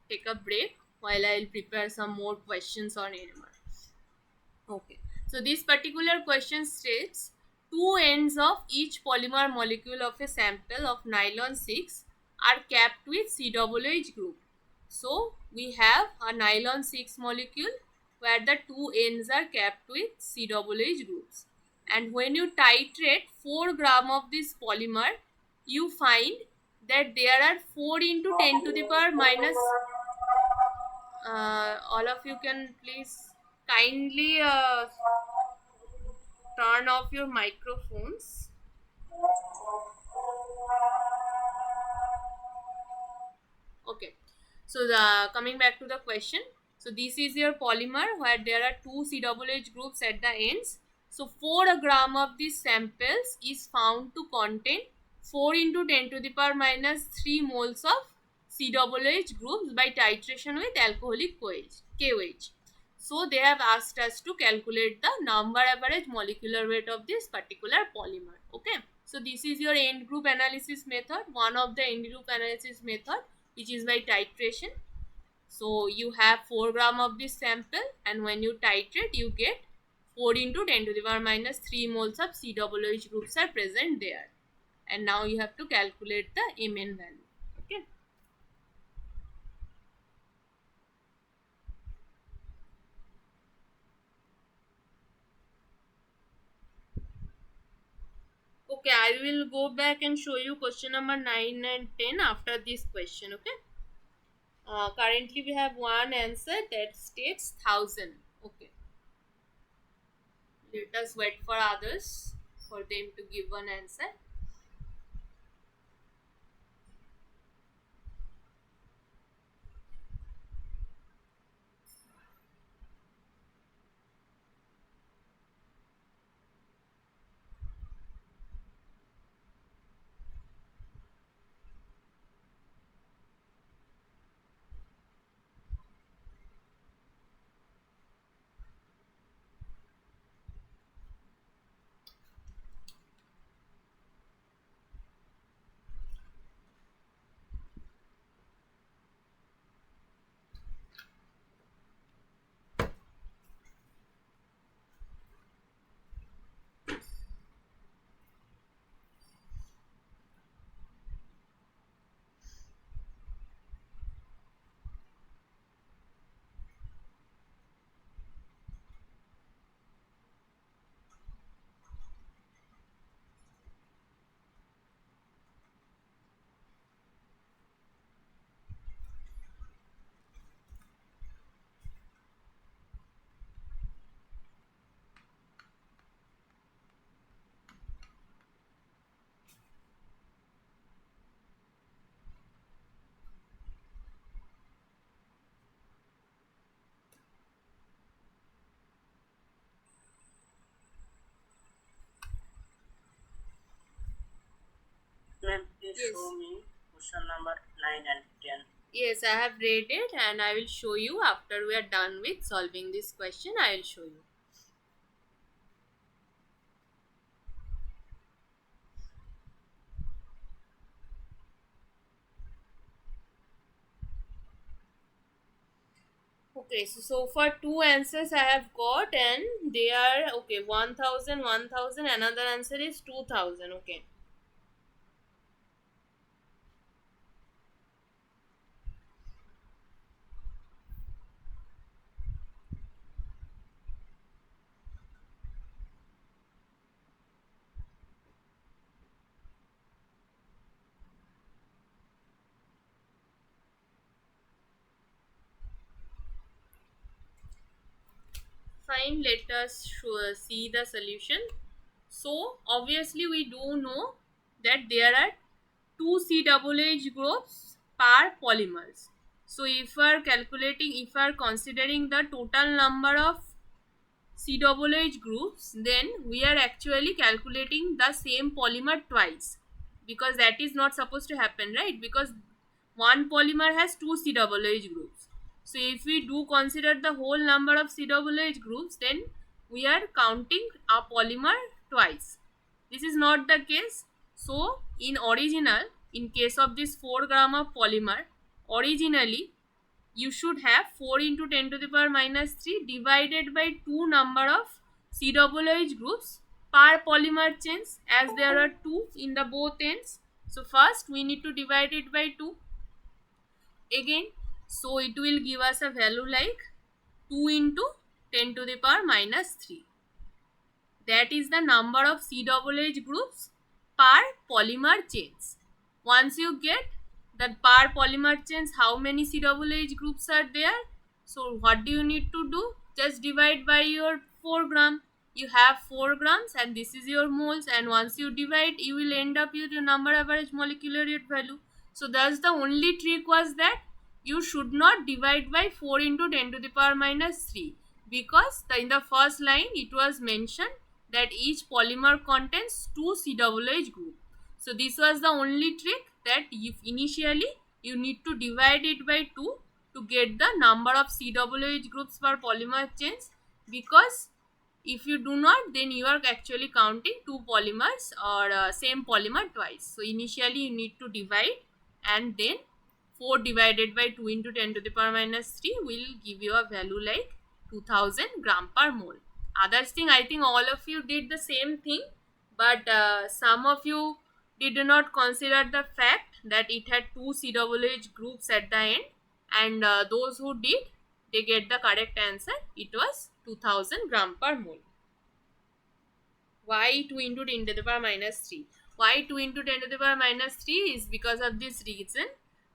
take a break while I'll prepare some more questions on NMR. Okay. So this particular question states two ends of each polymer molecule of a sample of nylon 6 are capped with COOH group. So we have a nylon 6 molecule where the two ends are capped with COOH groups. And when you titrate 4 gram of this polymer, you find that there are 4 into 10 to the power minus all of you can please kindly turn off your microphones. Okay, so the coming back to the question, so this is your polymer where there are two COOH groups at the ends. So 4 gram of these samples is found to contain 4 into 10 to the power minus 3 moles of COOH groups by titration with alcoholic KOH. So they have asked us to calculate the number average molecular weight of this particular polymer. Okay, so this is your end group analysis method, one of the end group analysis method, which is by titration. So you have 4 gram of this sample, and when you titrate you get 4 into 10 to the power minus 3 moles of COOH groups are present there. And now you have to calculate the Mn value. Okay. Okay, I will go back and show you question number 9 and 10 after this question. Okay. Currently we have one answer that states 1000. Okay. Let us wait for others for them to give one answer. Ma'am, please Yes. show me question number 9 and 10. Yes, I have read it and I will show you after we are done with solving this question. I will show you. Okay, so far two answers I have got and they are okay 1000, 1000. Another answer is 2000. Okay. Fine, let us see the solution. So obviously we do know that there are two COOH groups per polymers. So if we are calculating, if we are considering the total number of COOH groups, then we are actually calculating the same polymer twice, because that is not supposed to happen, right? Because one polymer has two COOH groups. So if we do consider the whole number of COOH groups, then we are counting a polymer twice. This is not the case. So in original, in case of this 4 gram of polymer, originally you should have 4 into 10 to the power minus 3 divided by 2 number of COOH groups per polymer chains, as there are 2 in the both ends. So first we need to divide it by 2 again. So it will give us a value like 2 into 10 to the power minus 3. That is the number of COOH groups per polymer chains. Once you get that per polymer chains how many COOH groups are there, so what do you need to do? Just divide by your 4 gram. You have 4 grams and this is your moles, and once you divide you will end up with your number average molecular weight value. So thus the only trick was that you should not divide by 4 into 10 to the power minus 3, because in the first line it was mentioned that each polymer contains 2 COOH group. So this was the only trick, that if initially you need to divide it by 2 to get the number of COOH groups per polymer chains, because if you do not, then you are actually counting two polymers or same polymer twice. So initially you need to divide, and then 4 divided by 2 into 10 to the power minus 3 will give you a value like 2000 gram per mole. Others thing, I think all of you did the same thing, but some of you did not consider the fact that it had two COOH groups at the end, and those who did, they get the correct answer. It was 2000 gram per mole. Why 2 into 10 to the power minus 3? Why 2 into 10 to the power minus 3 is because of this reason.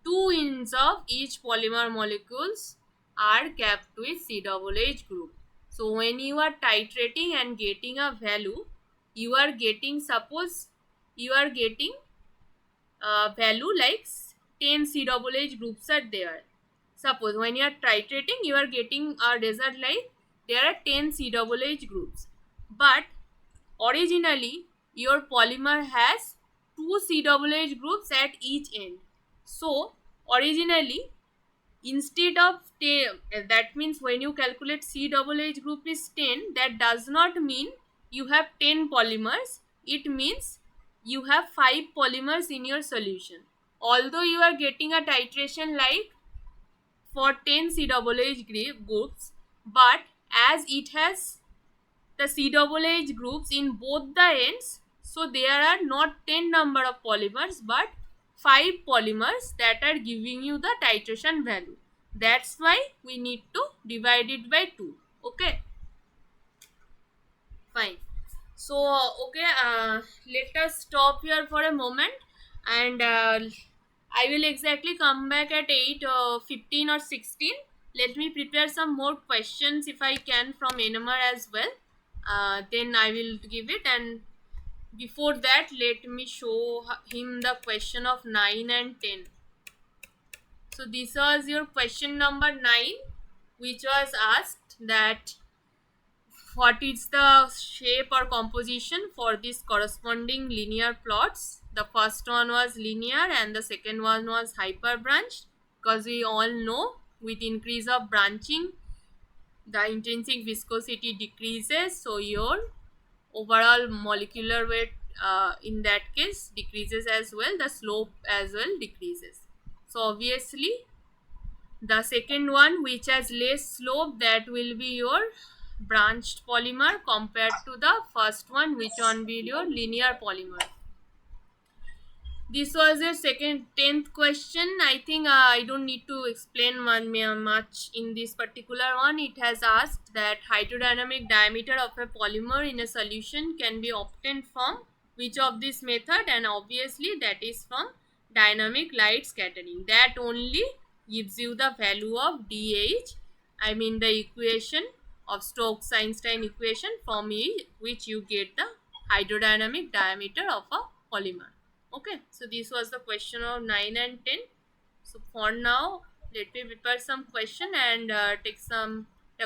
2 ends of each polymer molecules are kept with COOH group. So when you are titrating and getting a value, you are getting, suppose you are getting a value like 10 COOH groups are there. Suppose when you are titrating, you are getting a result like there are 10 COOH groups. But originally your polymer has 2 COOH groups at each end. So originally, instead of 10, that means when you calculate COOH group is 10, that does not mean you have 10 polymers. It means you have 5 polymers in your solution. Although you are getting a titration like for 10 COOH groups, but as it has the COOH groups in both the ends, so there are not 10 number of polymers but 5 polymers that are giving you the titration value. That's why we need to divide it by 2. Okay, fine. So okay, let us stop here for a moment, and I will exactly come back at 8:15 or 16. Let me prepare some more questions if I can from NMR as well. Then I will give it, and before that let me show him the question of 9 and 10. So this was your question number 9, which was asked that what is the shape or composition for these corresponding linear plots. The first one was linear and the second one was hyper branched, because we all know with increase of branching the intrinsic viscosity decreases, so your overall molecular weight in that case decreases as well, the slope as well decreases. So obviously the second one, which has less slope, that will be your branched polymer compared to the first one, which one will your linear polymer. This was your second 10th question. I think I don't need to explain much in this particular one. It has asked that hydrodynamic diameter of a polymer in a solution can be obtained from which of this method, and obviously that is from dynamic light scattering. That only gives you the value of dH, I mean the equation of Stokes-Einstein equation from which you get the hydrodynamic diameter of a polymer. Okay, so this was the question of 9 and 10. So for now, let me prepare some question and take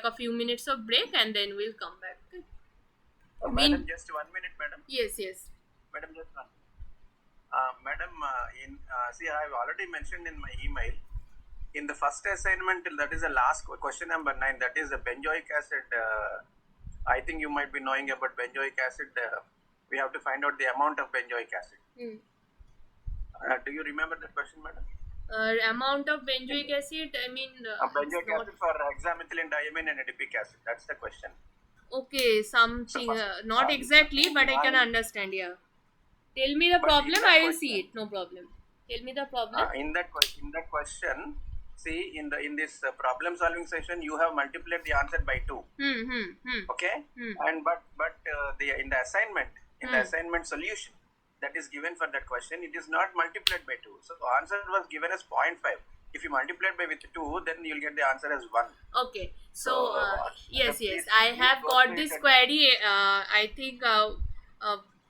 a few minutes of break, and then we'll come back. Okay. Madam, just 1 minute, madam. Yes, yes. Madam, just 1. Madam, see, I have already mentioned in my email. In the first assignment, that is the last question number 9. That is the benzoic acid. I think you might be knowing about benzoic acid. We have to find out the amount of benzoic acid. Do you remember the question, madam? Amount of benzoic acid, I mean, Benzoic not acid for hexamethylene diamine and adipic acid. That's the question. okay. So Something, first, not exactly, but I can understand. Yeah. Tell me the but in problem. that I will see question, it. No problem. Tell me the problem. in that question, see, in this problem solving session, you have multiplied the answer by 2. Okay, and but the in the assignment, in the assignment solution that is given for that question, it is not multiplied by 2. So the answer was given as 0.5. If you multiply by with 2, then you'll get the answer as 1. Okay. So yes, yes, Please, I have go got through it this and query. I think uh,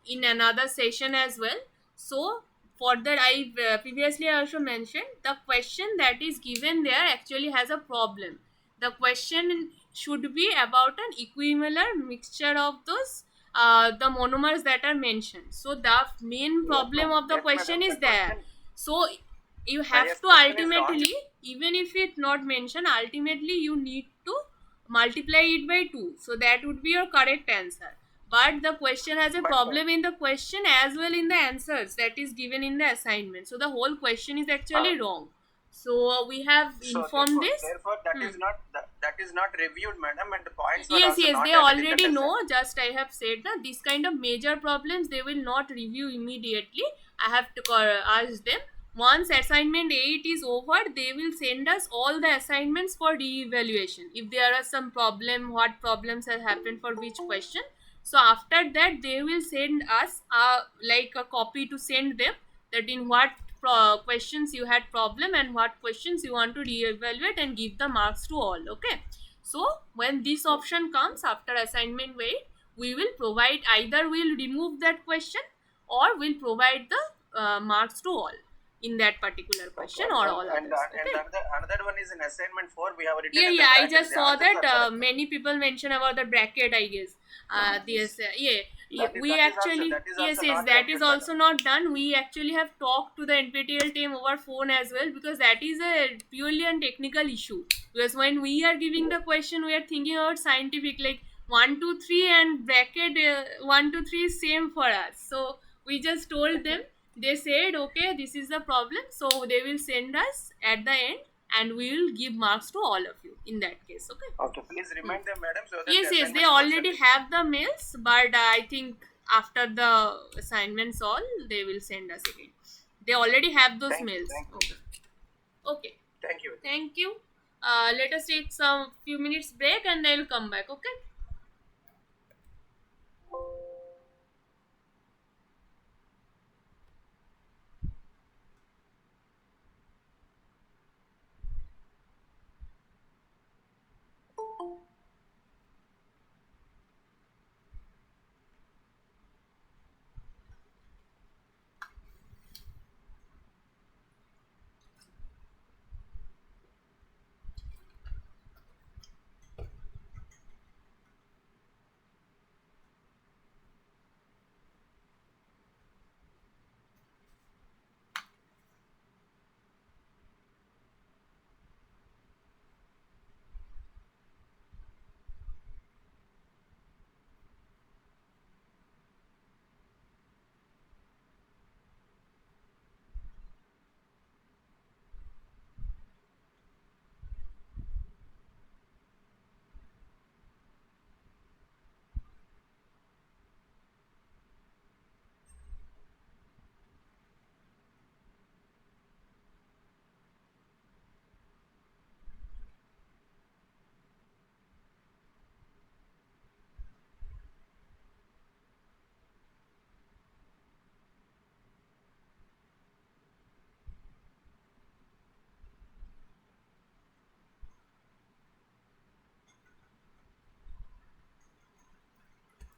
in another session as well. So for that, I previously also mentioned the question that is given there actually has a problem. The question should be about an equivalent mixture of those the monomers that are mentioned. So the main problem of the yes, question madam, is that there. question, So you have yes, to question is wrong. ultimately, even if it's not mentioned, ultimately you need to multiply it by 2, so that would be your correct answer. But the question has a But problem in the question as well in the answers that is given in the assignment, so the whole question is uh, actually wrong. So we have so informed this. therefore, that is not reviewed, madam, and the points were Yes, also yes, not they added in that already know. assignment. Just I have said that this kind of major problems they will not review immediately. I have to ask them. Once assignment 8 is over, they will send us all the assignments for re-evaluation. If there are some problem, what problems have happened for which question. So after that, they will send us like a copy to send them that in what questions you had problem and what questions you want to re-evaluate and give the marks to all. Okay. So when this option comes after assignment weight, we will provide, either we'll remove that question or we'll provide the marks to all in that particular question Okay, or all and others. and Okay. another one is in assignment 4. We have written Yeah, in the yeah. I bracket just the saw answers that are correct. many people mention about the bracket. I guess. Yes. Yeah. Yeah. We actually, That is yes, also yes. not That is reviewed, madam. also not done. We actually have talked to the NPTEL team over phone as well, because that is a purely a technical issue. Because when we are giving the question, we are thinking about scientific, like 1 2 3 and bracket 1 2 3 is same for us. So we just told them. They said, okay, this is the problem. So they will send us at the end and we will give marks to all of you in that case. Okay. Okay, please remind them, madam, so that Yes, the yes, they assignment scores are already reviewed. have the mails, but I think after the assignments all, they will send us again. They already have those Thank you, mails. thank you, Okay. Okay. thank you. Thank you. Let us take some few minutes break and then we'll come back. Okay.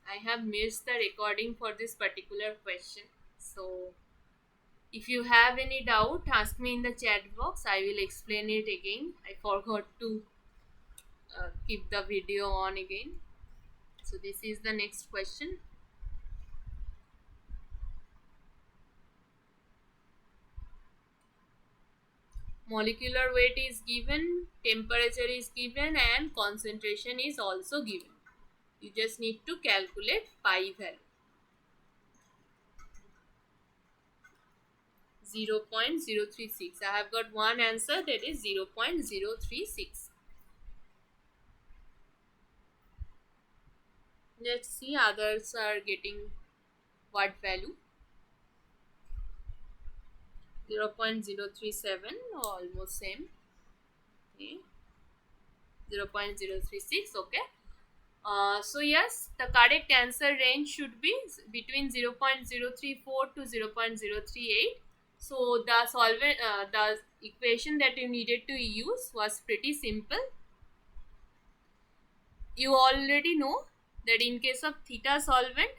I have missed the recording for this particular question. So if you have any doubt, ask me in the chat box. I will explain it again. I forgot to keep the video on again. So this is the next question. molecular weight is given, temperature is given, and concentration is also given. You just need to calculate pi value. 0.036. I have got one answer, that is 0.036. Let's see others are getting what value. 0.037, almost same. Okay. 0.036. Okay. So yes, the correct answer range should be between 0.034 to 0.038. So the solvent, the equation that you needed to use was pretty simple. You already know that in case of theta solvent,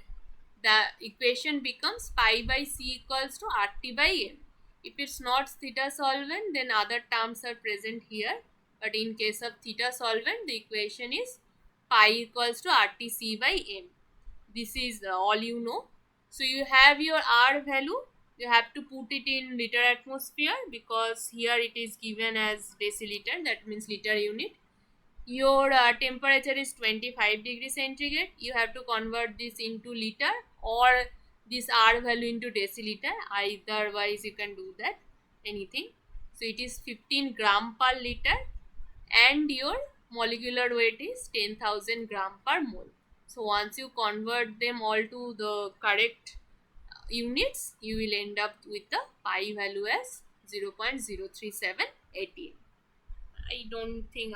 the equation becomes pi by c equals to RT by m. If it's not theta solvent, then other terms are present here. But in case of theta solvent, the equation is pi equals to RTC by m. This is all you know. So you have your R value. You have to put it in liter atmosphere, because here it is given as deciliter, that means liter unit. Your temperature is 25 degrees centigrade. You have to convert this into liter or this R value into deciliter. Otherwise you can do that, anything. So it is 15 gram per liter, and your molecular weight is 10,000 gram per mole. So once you convert them all to the correct units, you will end up with the pi value as 0.03788. I don't think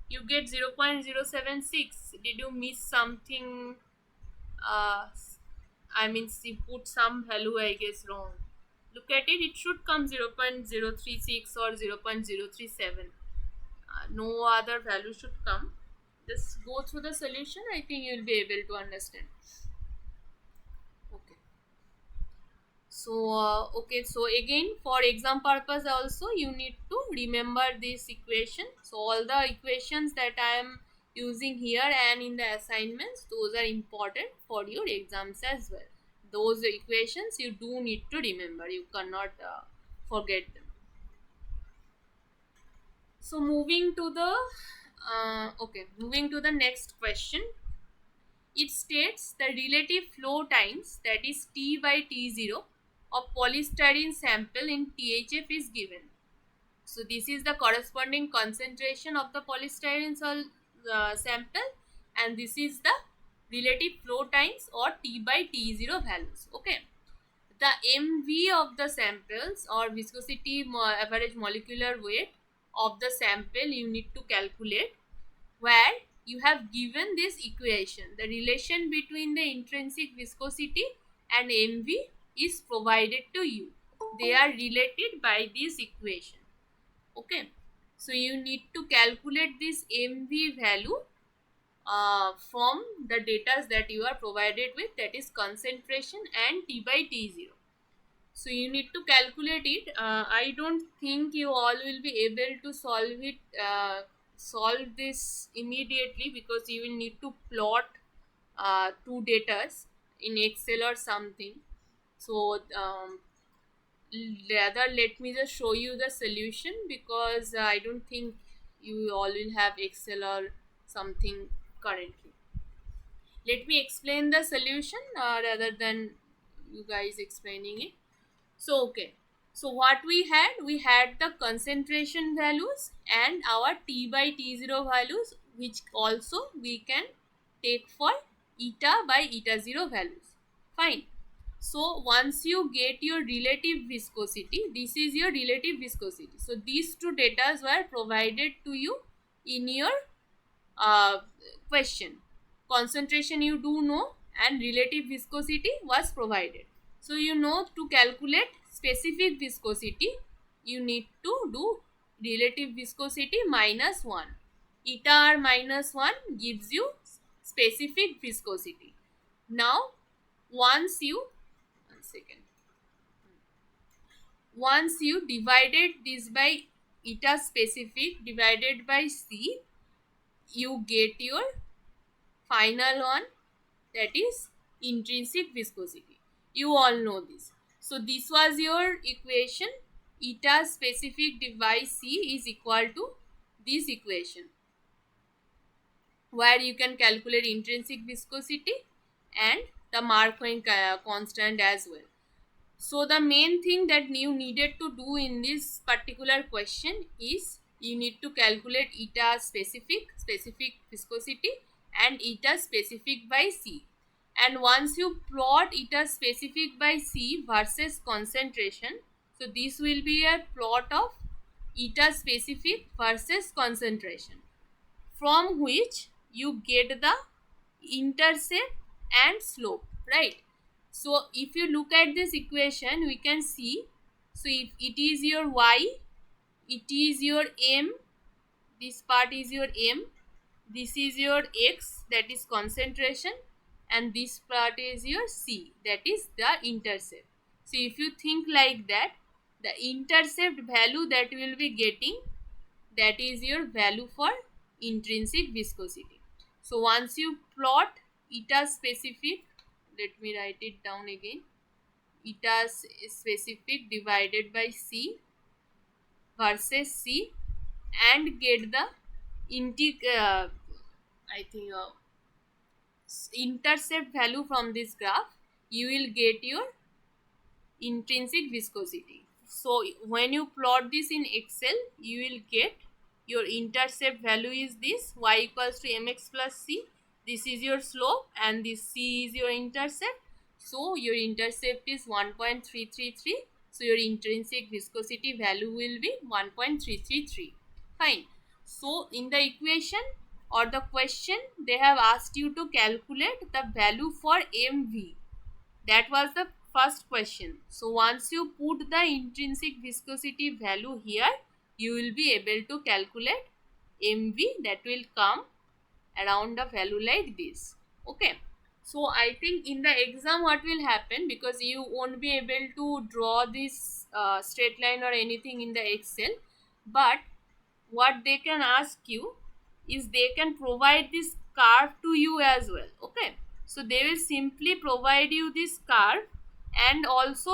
you get 0.076. Did you miss something? I mean, you put some value, I guess, wrong. Look at it, it should come 0.036 or 0.037. No other value should come. Just go through the solution. I think you will be able to understand. Okay. So again, for exam purpose also, you need to remember this equation. So all the equations that I am using here and in the assignments, those are important for your exams as well. Those equations you do need to remember. You cannot forget them. So moving to the next question. It states the relative flow times, that is T by T0, of polystyrene sample in THF is given. So this is the corresponding concentration of the polystyrene sample, and this is the relative flow times or T by T0 values. Okay. The MV of the samples or viscosity average molecular weight of the sample you need to calculate, where you have given this equation. The relation between the intrinsic viscosity and MV is provided to you. They are related by this equation. Okay. So you need to calculate this MV value from the data that you are provided with, that is concentration and T by T0. So you need to calculate it. I don't think you all will be able to solve this immediately, because you will need to plot two datas in Excel or something. So rather let me just show you the solution, because I don't think you all will have Excel or something currently. Let me explain the solution rather than you guys explaining it. So okay, so what we had the concentration values and our T by T0 values, which also we can take for eta by eta 0 values. Fine. So once you get your relative viscosity, this is your relative viscosity. So these two data were provided to you in your question. Concentration you do know, and relative viscosity was provided. So you know, to calculate specific viscosity, you need to do relative viscosity minus 1. Eta r minus 1 gives you specific viscosity. Now once you divided this by eta specific divided by c, you get your final one, that is intrinsic viscosity. You all know this. So this was your equation. eta specific by C is equal to this equation, where you can calculate intrinsic viscosity and the Markov constant as well. So the main thing that you needed to do in this particular question is you need to calculate eta specific viscosity and eta specific by C. And once you plot eta specific by C versus concentration, so this will be a plot of eta specific versus concentration, from which you get the intercept and slope, right? So if you look at this equation, we can see, so if it is your y, it is your m, this part is your m, this is your x, that is concentration, and this part is your c, that is the intercept. So if you think like that, the intercept value that we will be getting, that is your value for intrinsic viscosity. So once you plot eta specific, let me write it down again, eta specific divided by C versus C, and get the intercept value from this graph, you will get your intrinsic viscosity. So when you plot this in Excel, you will get your intercept value is this, y equals to mx plus c, this is your slope, and this c is your intercept. So your intercept is 1.333, so your intrinsic viscosity value will be 1.333. Fine. So in the equation or the question, they have asked you to calculate the value for mv. That was the first question. So once you put the intrinsic viscosity value here, you will be able to calculate mv, that will come around the value like this. Okay. So I think in the exam what will happen, because you won't be able to draw this straight line or anything in the Excel, but what they can ask you is they can provide this curve to you as well. Okay, so they will simply provide you this curve and also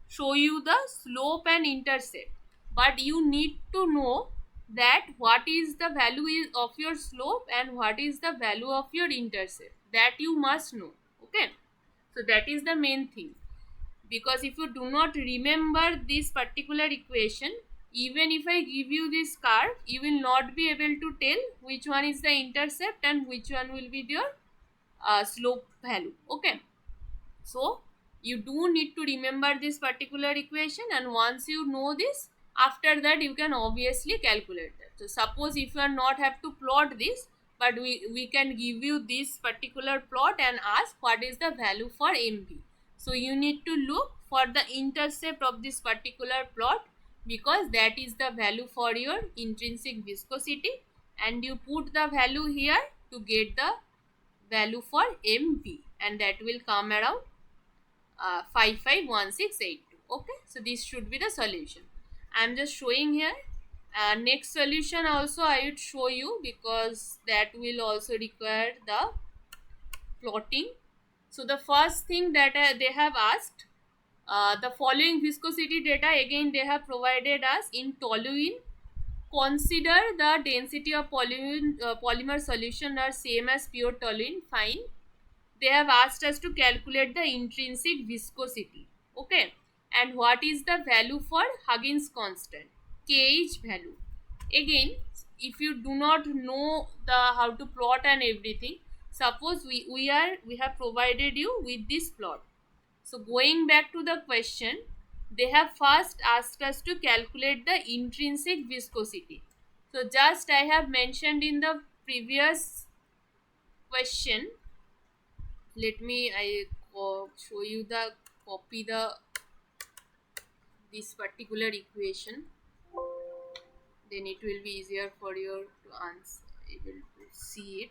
show you the slope and intercept, but you need to know that what is the value of your slope and what is the value of your intercept, that you must know. Okay, so that is the main thing, because if you do not remember this particular equation, even if I give you this curve, you will not be able to tell which one is the intercept and which one will be your slope value. Okay, so you do need to remember this particular equation, and once you know this, after that you can obviously calculate that. So suppose if you are not have to plot this, but we can give you this particular plot and ask what is the value for mv. So you need to look for the intercept of this particular plot, because that is the value for your intrinsic viscosity, and you put the value here to get the value for mv, and that will come around 551682. Okay, so this should be the solution. I am just showing here. Next solution also I would show you, because that will also require the plotting. So the first thing that they have asked, the following viscosity data again they have provided us in toluene. Consider the density of polymer solution are same as pure toluene. Fine. They have asked us to calculate the intrinsic viscosity. Okay, and what is the value for Huggins constant, kh value. Again, if you do not know the how to plot and everything, suppose we have provided you with this plot. So going back to the question, they have first asked us to calculate the intrinsic viscosity. So just I have mentioned in the previous question, let me show you the copy the this particular equation, then it will be easier for you to answer, able to see it.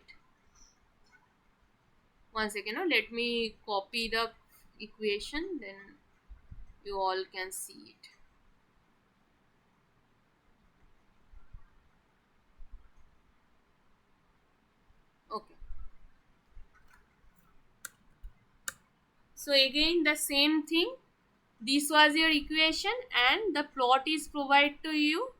One second, let me copy the equation, then you all can see it. Okay, so again the same thing, this was your equation and the plot is provided to you,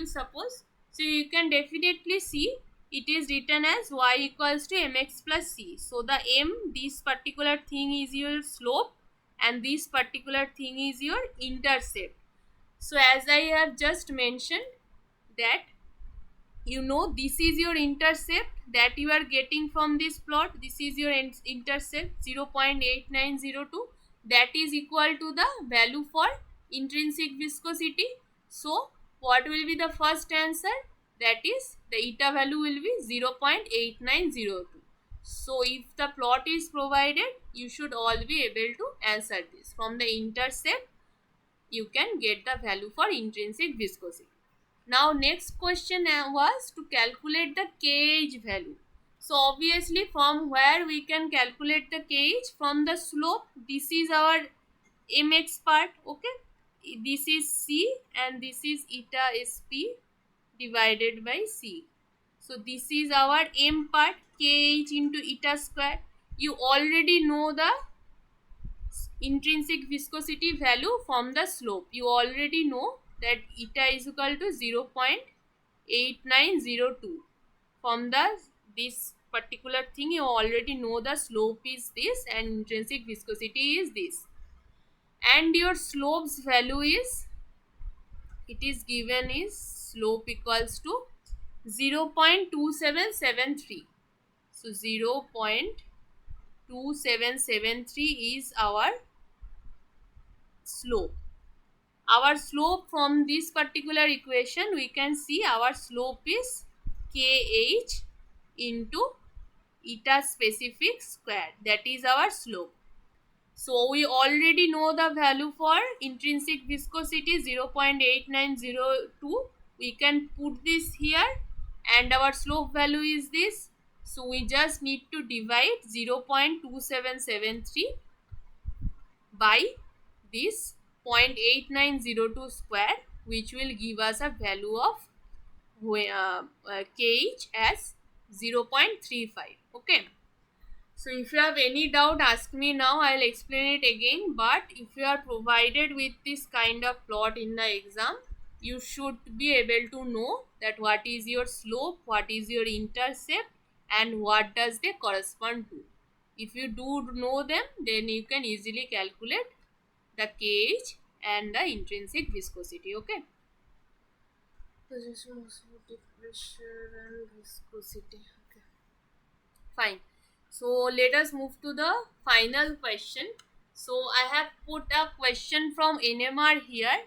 suppose. So you can definitely see it is written as y equals to mx plus c. So the m, this particular thing is your slope and this particular thing is your intercept. So as I have just mentioned that, you know, this is your intercept that you are getting from this plot. This is your intercept 0.8902, that is equal to the value for intrinsic viscosity. So what will be the first answer? That is, the eta value will be 0.8902. so if the plot is provided, you should all be able to answer this. From the intercept you can get the value for intrinsic viscosity. Now next question was to calculate the kh value. So obviously from where we can calculate the kh? From the slope. This is our mx part, okay. This is c and this is eta sp divided by c. So this is our m part, kh into eta square. You already know the intrinsic viscosity value from the slope. You already know that eta is equal to 0.8902. From the this particular thing, you already know the slope is this and intrinsic viscosity is this. And your slope's value is, it is given is slope equals to 0.2773. So 0.2773 is our slope. Our slope from this particular equation, we can see our slope is kh into eta specific square, that is our slope. So we already know the value for intrinsic viscosity 0.8902. We can put this here and our slope value is this. So we just need to divide 0.2773 by this 0.8902 square, which will give us a value of kh as 0.35. Okay. So if you have any doubt, ask me now. I will explain it again. But if you are provided with this kind of plot in the exam, you should be able to know that what is your slope, what is your intercept, and what does they correspond to. If you do know them, then you can easily calculate the kh and the intrinsic viscosity. Okay. Position, osmotic pressure and viscosity. Okay. Fine. So let us move to the final question. So I have put a question from NMR here.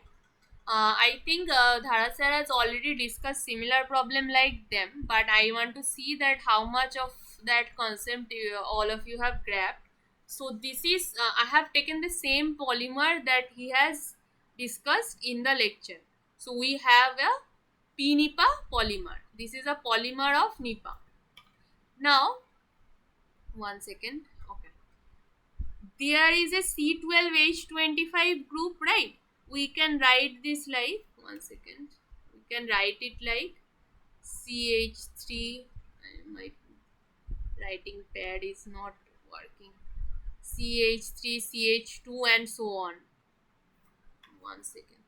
I think Dhara sir has already discussed similar problem like them, but I want to see that how much of that concept all of you have grabbed. So this is, I have taken the same polymer that he has discussed in the lecture. So we have a p-NiPa polymer. This is a polymer of NiPa. Now, one second. Okay. There is a C12H25 group, right? We can write this like, one second. We can write it like CH3. My writing pad is not working. CH3, CH2 and so on. One second.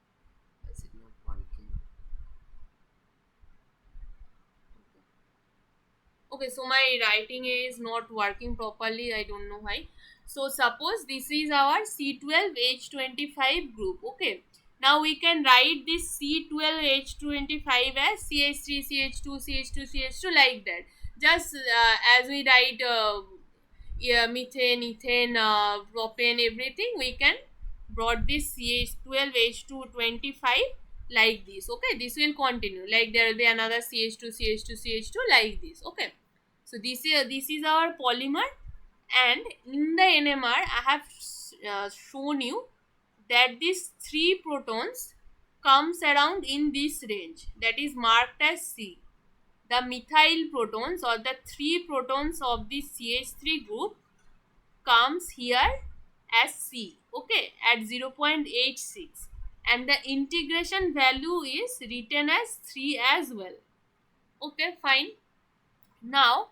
Is it not working? Okay, so my writing is not working properly. I don't know why. So suppose this is our C12H25 group. Okay. Now we can write this C12H25 as CH3, CH2, CH2, CH2 like that. Just as we write methane, ethane, propane, everything, we can brought this CH12H225 like this. Okay, this will continue. Like there will be another CH2, CH2, CH2 like this. Okay. So this is our polymer, and in the NMR I have shown you that these 3 protons comes around in this range, that is marked as C. The methyl protons or the 3 protons of this CH3 group comes here as C, okay, at 0.86, and the integration value is written as 3 as well. Okay, fine. Now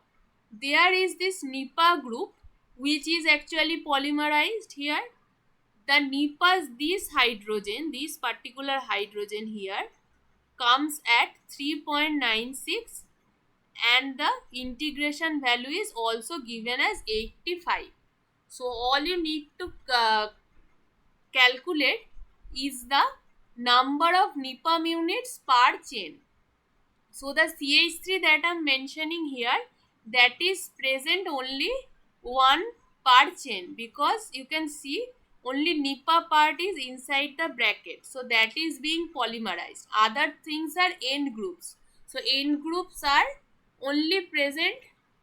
there is this NiPa group which is actually polymerized here. the NIPA's, this particular hydrogen here comes at 3.96 and the integration value is also given as 85. So all you need to calculate is the number of NIPAM units per chain. So the CH3 that I am mentioning here, that is present only one per chain, because you can see only NIPA part is inside the bracket. So that is being polymerized. Other things are end groups. So end groups are only present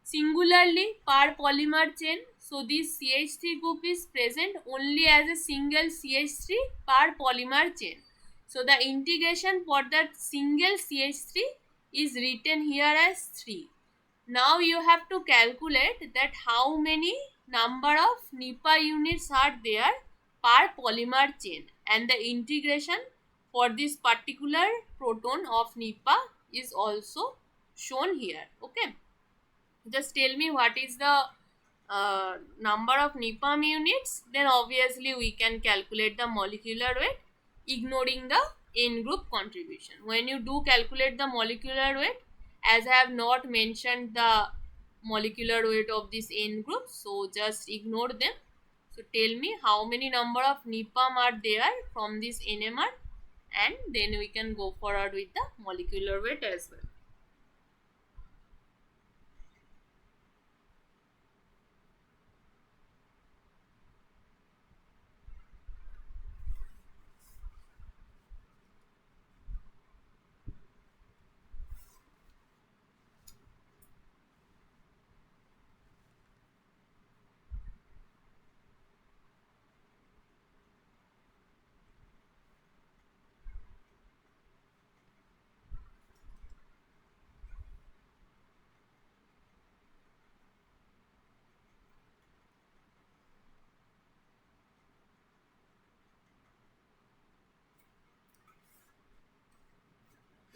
singularly per polymer chain. So this CH3 group is present only as a single CH3 per polymer chain. So the integration for that single CH3 is written here as 3. Now you have to calculate that how many number of NIPA units are there per polymer chain, and the integration for this particular proton of NIPA is also shown here. Okay, just tell me what is the number of NIPAM units, then obviously we can calculate the molecular weight ignoring the N group contribution. When you do calculate the molecular weight, as I have not mentioned the molecular weight of this N group, so just ignore them. So tell me how many number of NIPAM are there from this NMR, and then we can go forward with the molecular weight as well.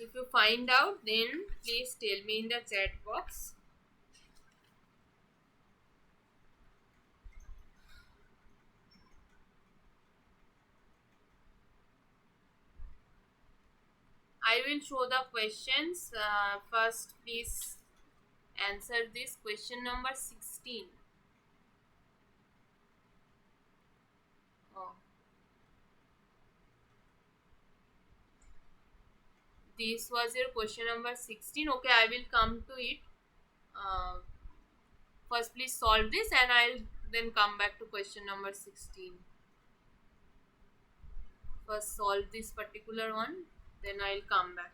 If you find out, then please tell me in the chat box. I will show the questions. First, please answer this question number 16. Oh. This was your question number 16. Okay, I will come to it. First, please solve this and I'll then come back to question number 16. First, solve this particular one, then I'll come back.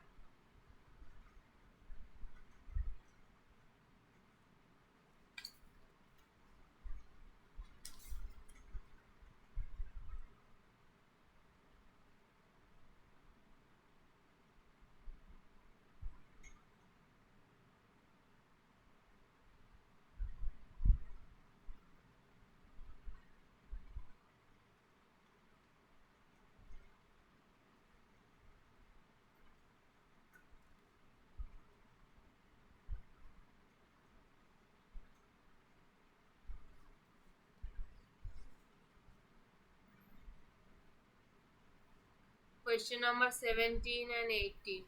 Question number 17 and 18.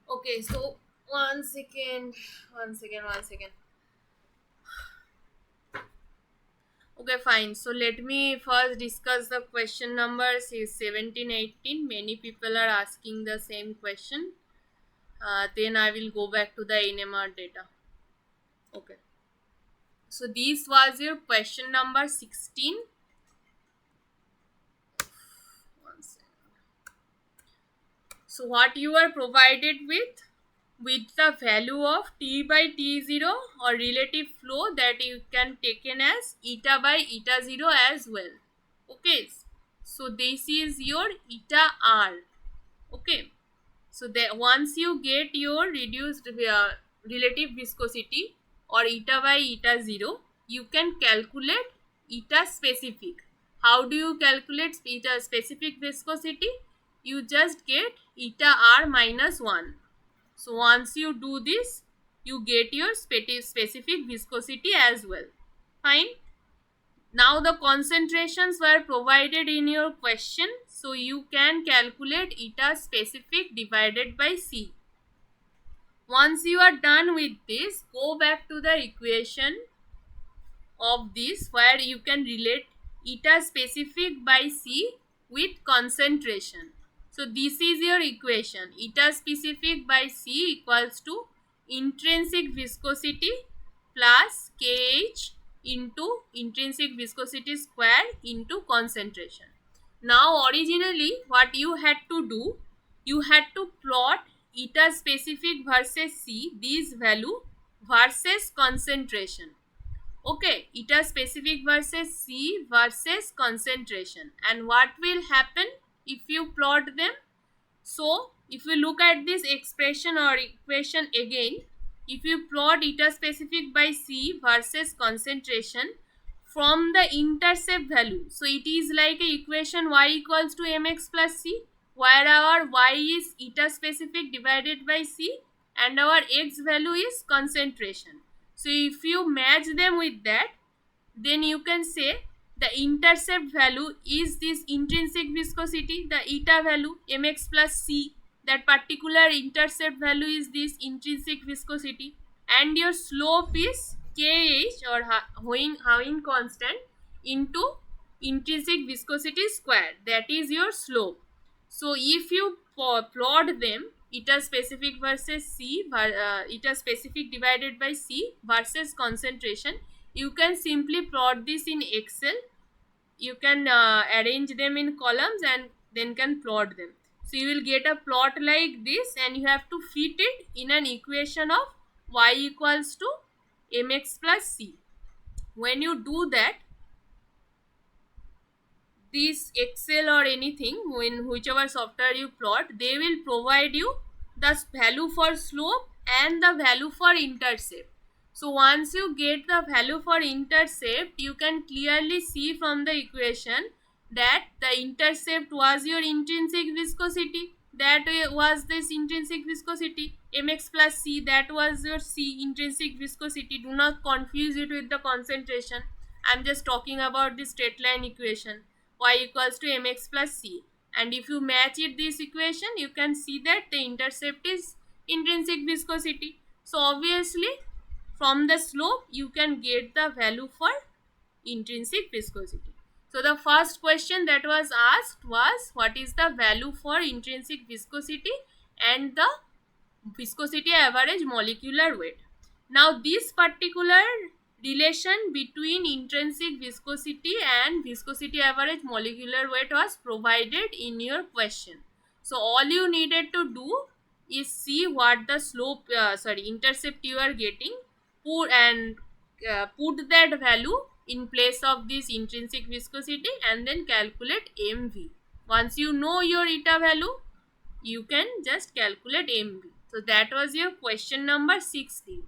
Okay, so one second. Okay, fine. So let me first discuss the question numbers is 17, 18. Many people are asking the same question. Then I will go back to the NMR data. Okay. So this was your question number 16. One second. So what you are provided with the value of T by T0 or relative flow that you can taken as eta by eta 0 as well. Okay, so this is your eta R. Okay, so that once you get your reduced relative viscosity or eta by eta 0, you can calculate eta specific. How do you calculate eta specific viscosity? You just get eta R minus 1. So once you do this, you get your specific viscosity as well. Fine. Now the concentrations were provided in your question, so you can calculate eta specific divided by C. Once you are done with this, go back to the equation of this where you can relate eta specific by C with concentration. So this is your equation. Eta specific by C equals to intrinsic viscosity plus Kh into intrinsic viscosity square into concentration. Now originally what you had to do, you had to plot eta specific versus C, this value versus concentration. Okay, eta specific versus C versus concentration, and what will happen if you plot them? So if you look at this expression or equation again, if you plot eta specific by C versus concentration from the intercept value, so it is like a equation y equals to mx plus C, where our y is eta specific divided by C and our x value is concentration. So if you match them with that, then you can say the intercept value is this intrinsic viscosity, the eta value mx plus C, that particular intercept value is this intrinsic viscosity, and your slope is Kh or Hawing constant into intrinsic viscosity square, that is your slope. So if you plot them, eta specific versus C, eta specific divided by C versus concentration, you can simply plot this in Excel. You can arrange them in columns and then can plot them. So you will get a plot like this, and you have to fit it in an equation of y equals to mx plus C. When you do that, this Excel or anything, in whichever software you plot, they will provide you the value for slope and the value for intercept. So once you get the value for intercept, you can clearly see from the equation that the intercept was your intrinsic viscosity, that was this intrinsic viscosity, mx plus C, that was your C intrinsic viscosity. Do not confuse it with the concentration. I am just talking about the straight line equation, y equals to mx plus C, and if you match it this equation, you can see that the intercept is intrinsic viscosity. So obviously from the slope you can get the value for intrinsic viscosity. So the first question that was asked was, what is the value for intrinsic viscosity and the viscosity average molecular weight? Now this particular relation between intrinsic viscosity and viscosity average molecular weight was provided in your question. So all you needed to do is see what the slope intercept you are getting, put that value in place of this intrinsic viscosity and then calculate mv. Once you know your eta value, you can just calculate mv. So that was your question number 16.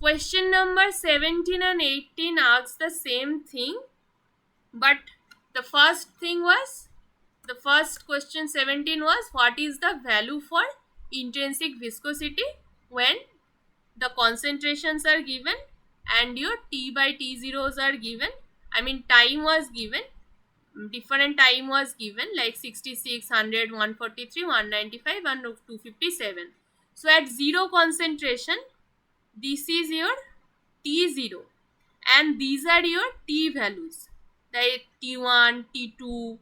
Question number 17 and 18 asks the same thing, but the first question 17 was, what is the value for intrinsic viscosity when the concentrations are given and your T by T zeros are given. I mean time was given, different time was given like 66, 100, 143, 195 and 257. So at zero concentration, this is your T0 and these are your T values, like T1, T2,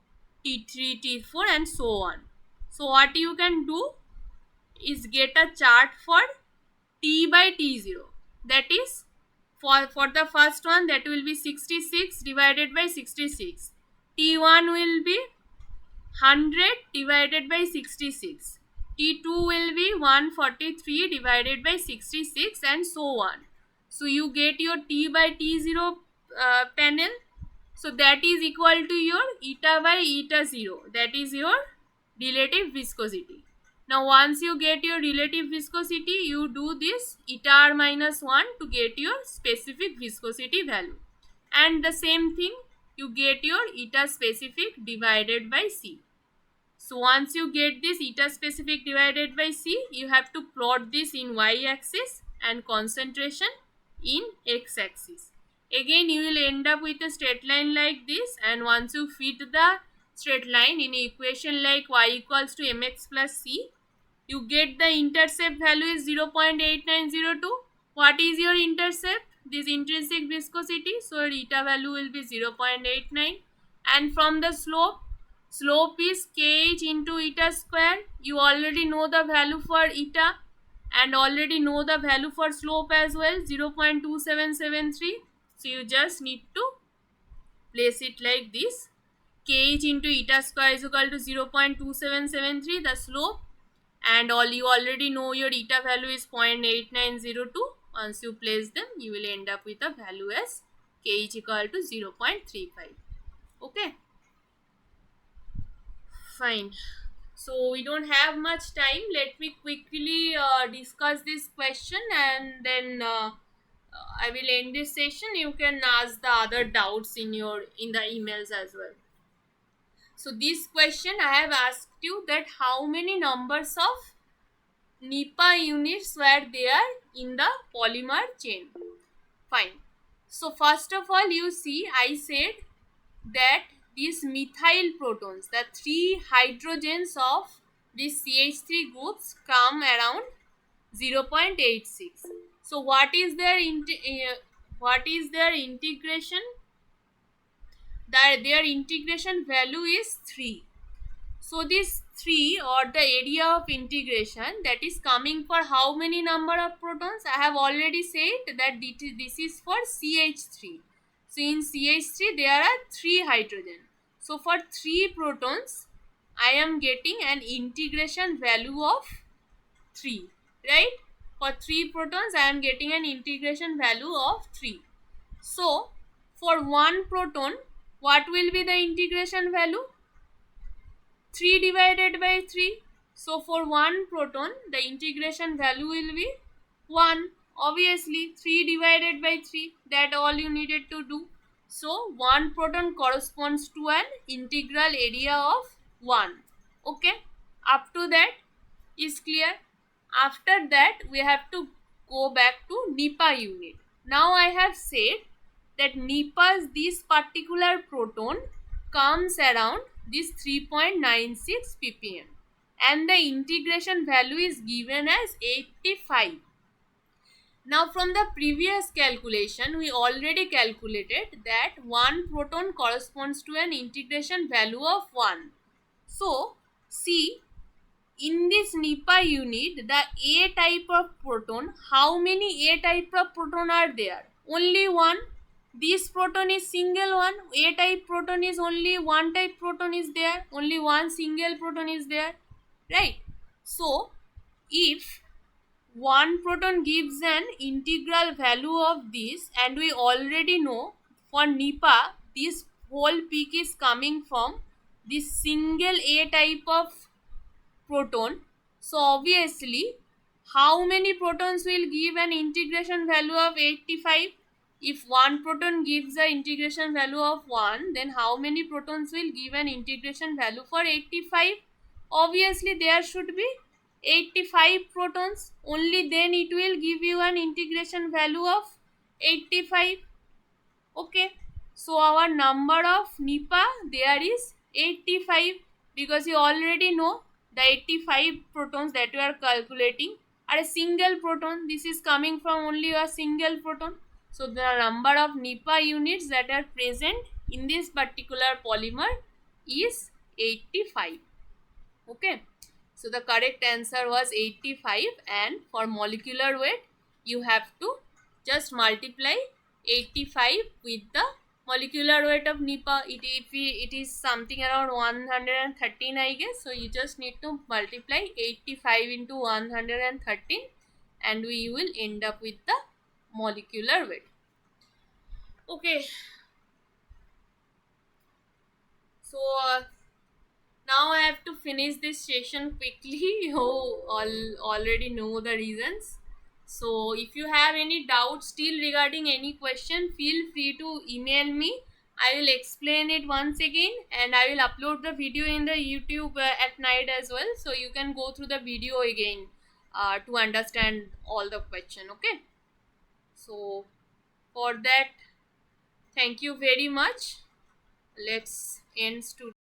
T3, T4 and so on. So what you can do is get a chart for T by T0, that is for the first one that will be 66 divided by 66, T1 will be 100 divided by 66, T2 will be 143 divided by 66 and so on. So you get your T by T0 panel. So that is equal to your eta by eta 0, that is your relative viscosity. Now once you get your relative viscosity, you do this eta r minus 1 to get your specific viscosity value. And the same thing, you get your eta specific divided by C. So once you get this eta specific divided by C, you have to plot this in y axis and concentration in x axis. Again you will end up with a straight line like this, and once you fit the straight line in an equation like y equals to mx plus c, you get the intercept value is 0.8902. What is your intercept? This intrinsic viscosity. So eta value will be 0.89. And from the slope is kh into eta square. You already know the value for eta and already know the value for slope as well, 0.2773. So you just need to place it like this. Kh into eta square is equal to 0.2773, the slope, and all you already know your eta value is 0.8902. Once you place them, you will end up with a value as kh equal to 0.35. Okay, fine. So we don't have much time. Let me quickly discuss this question, and then I will end this session. You can ask the other doubts in the emails as well. So this question I have asked you that how many numbers of NEPA units were there in the polymer chain. Fine. So first of all, you see I said that these methyl protons, the 3 hydrogens of these CH3 groups come around 0.86. So what is their integration? Their integration value is 3. So this 3, or the area of integration, that is coming for how many number of protons? I have already said that this is for CH3. So in CH3 there are 3 hydrogen. So for 3 protons I am getting an integration value of 3, right? For 3 protons I am getting an integration value of 3. So for 1 proton, what will be the integration value? 3 divided by 3. So for 1 proton, the integration value will be 1. Obviously 3 divided by 3, that all you needed to do. So 1 proton corresponds to an integral area of 1. Okay, up to that is clear. After that we have to go back to NEPA unit. Now I have said that NEPA's this particular proton comes around this 3.96 ppm, and the integration value is given as 85. Now from the previous calculation we already calculated that 1 proton corresponds to an integration value of 1. So see, in this NEPA unit, the A type of proton, how many A type of proton are there? Only one. This proton is single one. A type proton is only one type proton is there. Only one single proton is there. Right? So, if one proton gives an integral value of this, and we already know for NEPA, this whole peak is coming from this single A type of proton. So obviously how many protons will give an integration value of 85? If one proton gives the integration value of 1, then how many protons will give an integration value for 85? Obviously there should be 85 protons, only then it will give you an integration value of 85. Okay, so our number of NEPA there is 85, because you already know the 85 protons that you are calculating are a single proton. This is coming from only a single proton. So the number of NEPA units that are present in this particular polymer is 85. Okay, so the correct answer was 85, and for molecular weight you have to just multiply 85 with the molecular weight of NEPA. It is something around 113, I guess. So you just need to multiply 85 into 113, and we will end up with the molecular weight. Okay, so now I have to finish this session quickly. You already know the reasons. So if you have any doubts still regarding any question, feel free to email me. I will explain it once again, and I will upload the video in the YouTube at night as well. So you can go through the video again to understand all the question. Okay. So for that Thank you very much. Let's end to